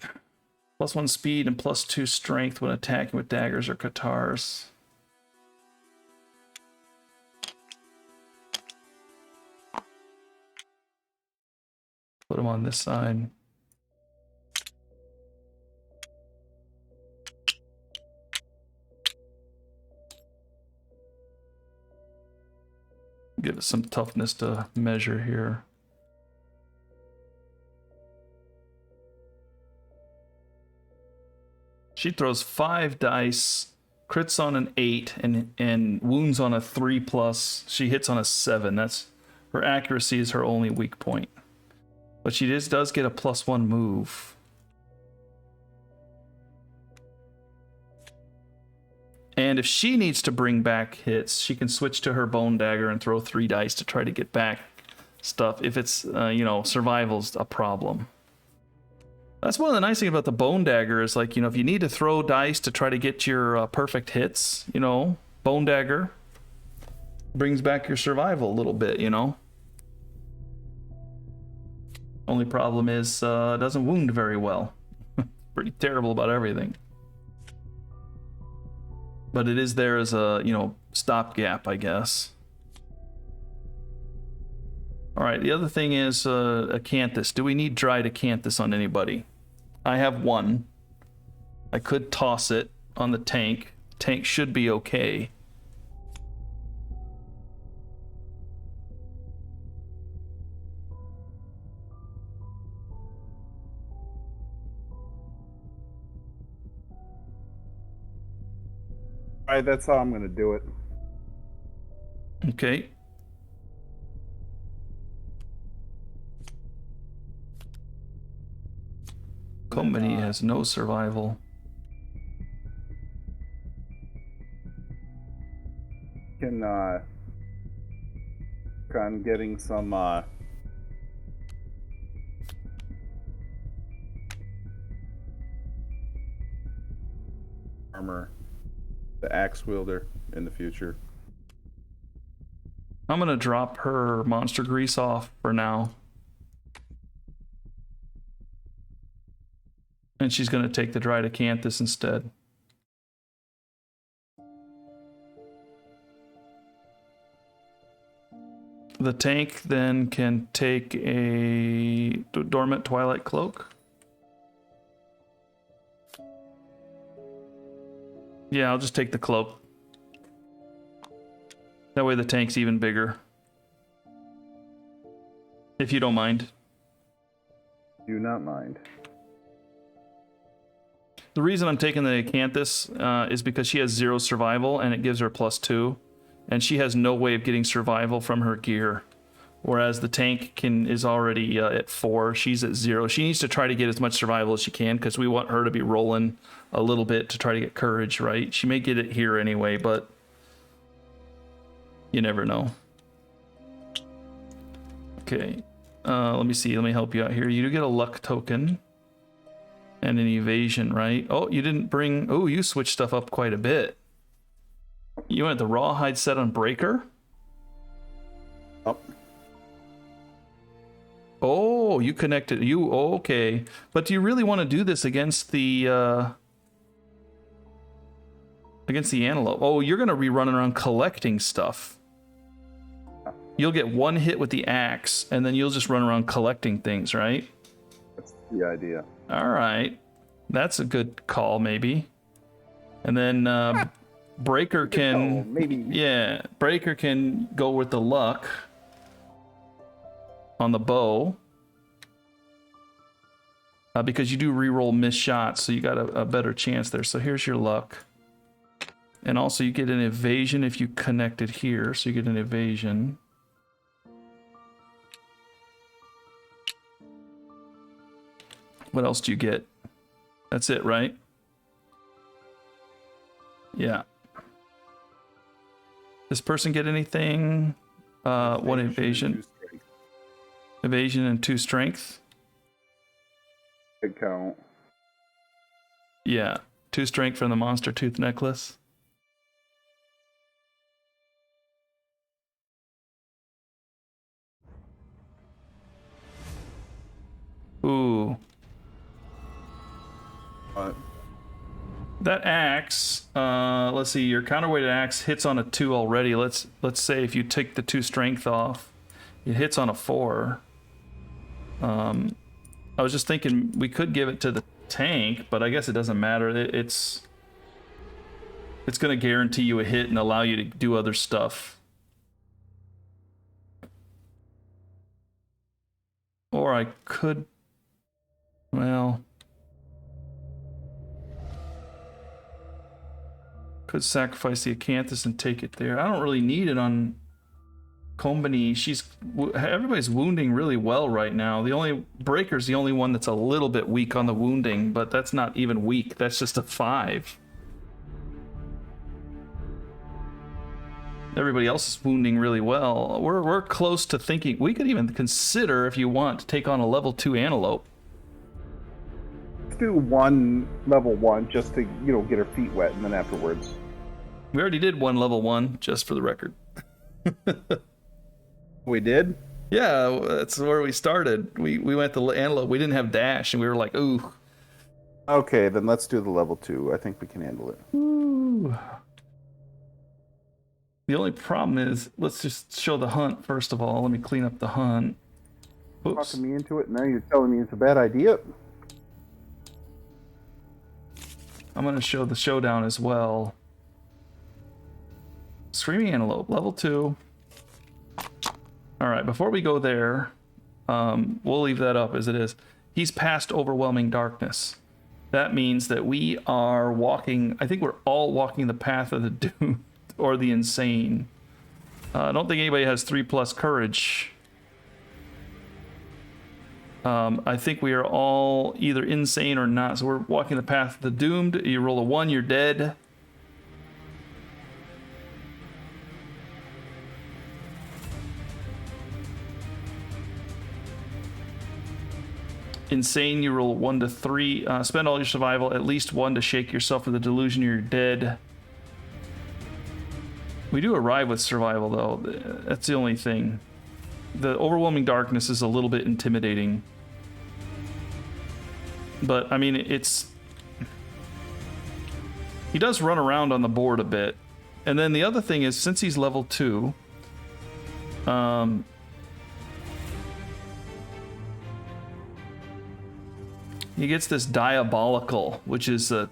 +1 speed and +2 strength when attacking with daggers or Qatars. Put them on this side. Give it some toughness to measure here. She throws 5 dice, crits on an 8, and wounds on a 3+. She hits on a 7. That's her accuracy is her only weak point. But she does get a +1 move. And if she needs to bring back hits, she can switch to her bone dagger and throw 3 dice to try to get back stuff if it's, you know, survival's a problem. That's one of the nice things about the bone dagger is, like, you know, if you need to throw dice to try to get your perfect hits, you know, bone dagger brings back your survival a little bit, you know. Only problem is it doesn't wound very well. Pretty terrible about everything. But it is there as a, you know, stopgap, I guess. All right, the other thing is acanthus. Do we need dried acanthus on anybody? I have 1. I could toss it on the tank. Tank should be okay. All right, that's how I'm going to do it. Okay. Company has no survival. Can work on getting some armor. The axe wielder in the future. I'm gonna drop her monster grease off for now. And she's gonna take the dried acanthus instead. The tank then can take a dormant twilight cloak. Yeah, I'll just take the cloak. That way the tank's even bigger. If you don't mind. Do not mind. The reason I'm taking the acanthus is because she has 0 survival and it gives her +2. And she has no way of getting survival from her gear. Whereas the tank is already at 4. She's at 0. She needs to try to get as much survival as she can because we want her to be rolling a little bit to try to get courage, right? She may get it here anyway, but you never know. Okay. Let me see. Let me help you out here. You do get a luck token and an evasion, right? Oh, you didn't bring... Oh, you switched stuff up quite a bit. You went the rawhide set on breaker? Oh. Oh, you connected. Okay. But do you really want to do this against the antelope? Oh, you're going to be running around collecting stuff. You'll get 1 hit with the axe, and then you'll just run around collecting things, right? That's the idea. All right. That's a good call, maybe. And then breaker can... maybe. Yeah, breaker can go with the luck on the bow. Because you do reroll missed shots, so you got a better chance there. So here's your luck. And also you get an evasion if you connect it here, so you get an evasion. What else do you get? That's it, right? Yeah. This person get anything? 1 evasion. Evasion and 2 strength. Good count. Yeah. 2 strength from the monster tooth necklace. Ooh. What? That axe, let's see, your counterweighted axe hits on a 2 already. Let's say if you take the 2 strength off, it hits on a 4. I was just thinking we could give it to the tank, but I guess it doesn't matter. It's going to guarantee you a hit and allow you to do other stuff. Or I could, well, could sacrifice the acanthus and take it there. I don't really need it on Combini. Everybody's wounding really well right now. The only breaker's the only one that's a little bit weak on the wounding, but that's not even weak. That's just a 5. Everybody else is wounding really well. We're close to thinking we could even consider, if you want, to take on a level 2 antelope. Let's do one level 1 just to, get her feet wet, and then afterwards. We already did 1 level 1, just for the record. We did? Yeah, that's where we started. We went to antelope. We didn't have dash, and we were like, ooh. Okay, then let's do the level 2. I think we can handle it. Ooh. The only problem is, let's just show the hunt first of all. Let me clean up the hunt. Oops. Talking me into it, now you're telling me it's a bad idea? I'm going to show the showdown as well. Screaming Antelope, level 2. Alright, before we go there, we'll leave that up as it is. He's past Overwhelming Darkness. That means that we are walking, I think we're all walking the path of the doomed or the insane. I don't think anybody has 3+ courage. I think we are all either insane or not. So we're walking the path of the doomed. You roll a 1, you're dead. Insane, you roll 1 to 3. Spend all your survival, at least 1 to shake yourself for the delusion you're dead. We do arrive with survival, though. That's the only thing. The overwhelming darkness is a little bit intimidating. But, I mean, it's... He does run around on the board a bit. And then the other thing is, since he's level 2... he gets this diabolical, which is at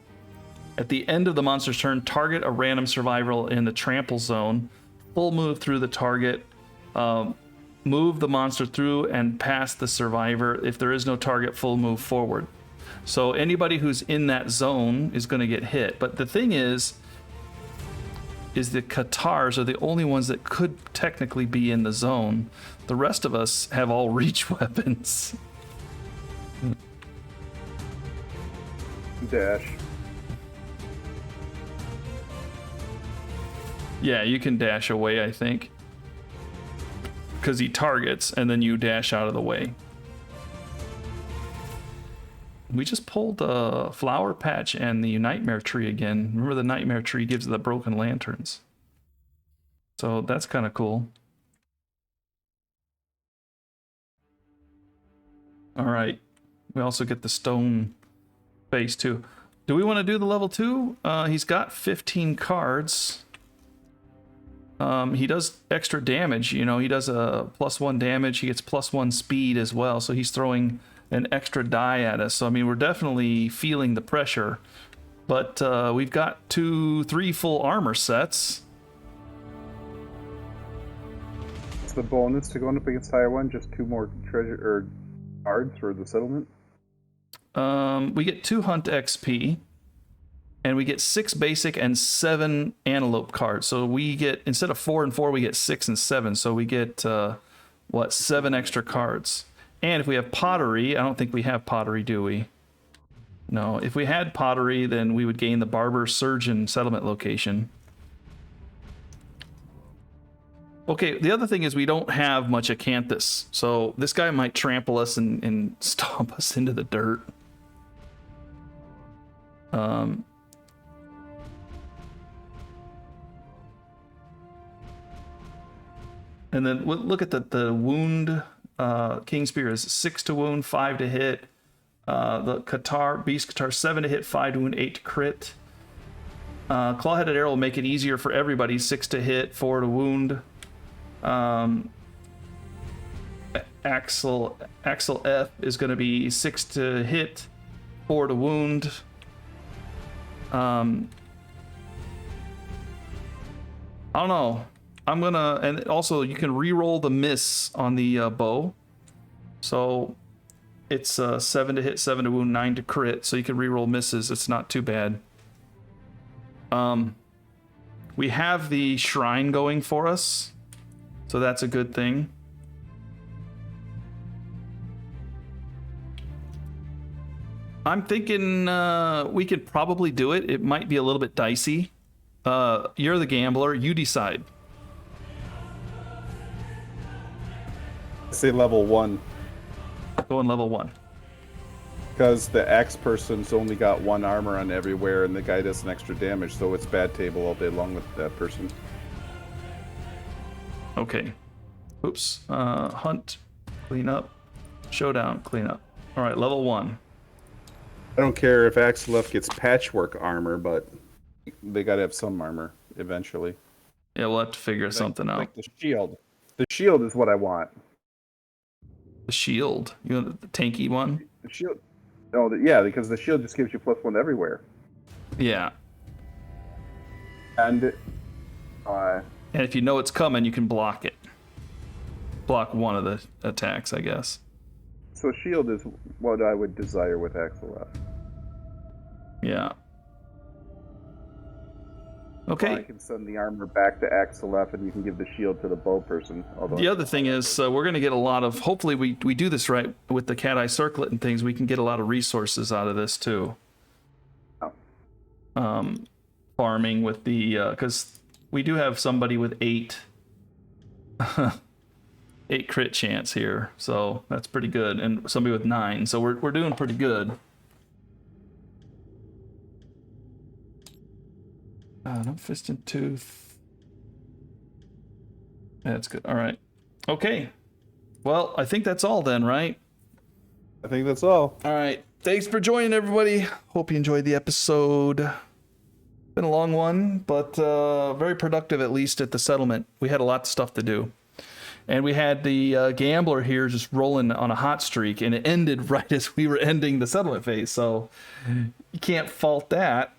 the end of the monster's turn, target a random survivor in the trample zone, full move through the target, move the monster through and past the survivor. If there is no target, full move forward. So anybody who's in that zone is going to get hit. But the thing is the Katars are the only ones that could technically be in the zone. The rest of us have all reach weapons. Dash. Yeah, you can dash away, I think. Because he targets, and then you dash out of the way. We just pulled the Flower Patch and the Nightmare Tree again. Remember, the Nightmare Tree gives the broken lanterns. So that's kind of cool. Alright. We also get the stone face, too. Do we want to do the level 2? He's got 15 cards. He does extra damage, you know, he does a +1 damage, he gets +1 speed as well, so he's throwing an extra die at us. So, I mean, we're definitely feeling the pressure, but we've got 3 full armor sets. What's the bonus to going up against higher one? Just 2 more treasure or cards for the settlement? We get 2 hunt XP. And we get 6 basic and 7 antelope cards. So we get, instead of 4 and 4, we get 6 and 7. So we get, 7 extra cards. And if we have pottery, I don't think we have pottery, do we? No. If we had pottery, then we would gain the barber surgeon settlement location. Okay, the other thing is we don't have much acanthus. So this guy might trample us and stomp us into the dirt. And then look at the wound. King Spear is 6 to wound, 5 to hit. The Beast Qatar 7 to hit, 5 to wound, 8 to crit. Claw-headed arrow will make it easier for everybody. 6 to hit, 4 to wound. Axel F is going to be 6 to hit, 4 to wound. I don't know. I'm gonna, and also you can re-roll the miss on the bow. So it's 7 to hit, 7 to wound, 9 to crit. So you can re-roll misses. It's not too bad. We have the shrine going for us, so that's a good thing. I'm thinking we could probably do it. It might be a little bit dicey. You're the gambler. You decide. Say level 1. Go in level 1. Because the axe person's only got 1 armor on everywhere, and the guy does an extra damage, so it's bad table all day long with that person. Okay. Oops. Hunt. Clean up. Showdown. Clean up. All right, level 1. I don't care if Axelef gets patchwork armor, but they gotta have some armor eventually. Yeah, we'll have to figure something out. Like the shield. The shield is what I want. The shield? You know, the tanky one? The shield. No, yeah, because the shield just gives you +1 everywhere. Yeah. And if you know it's coming, you can block it. Block one of the attacks, I guess. So shield is what I would desire with Axelef. Yeah. Okay. I can send the armor back to Axelef, and you can give the shield to the bow person. The other thing is, we're going to get a lot of, hopefully we do this right with the cat eye circlet and things, we can get a lot of resources out of this too. Oh. Farming with the, because we do have somebody with 8 crit chance here, so that's pretty good, and somebody with 9, so we're doing pretty good. No fist and tooth. That's good. All right. Okay. Well, I think that's all then, right? I think that's all. All right. Thanks for joining, everybody. Hope you enjoyed the episode. Been a long one, but very productive, at least at the settlement. We had a lot of stuff to do. And we had the gambler here just rolling on a hot streak, and it ended right as we were ending the settlement phase. So you can't fault that.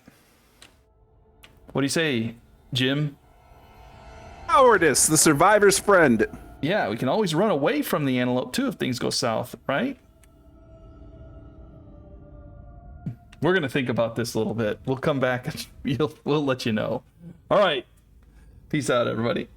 What do you say, Jim? Cowardice, the survivor's friend. Yeah, we can always run away from the antelope too if things go south, right? We're going to think about this a little bit. We'll come back and we'll let you know. All right. Peace out, everybody.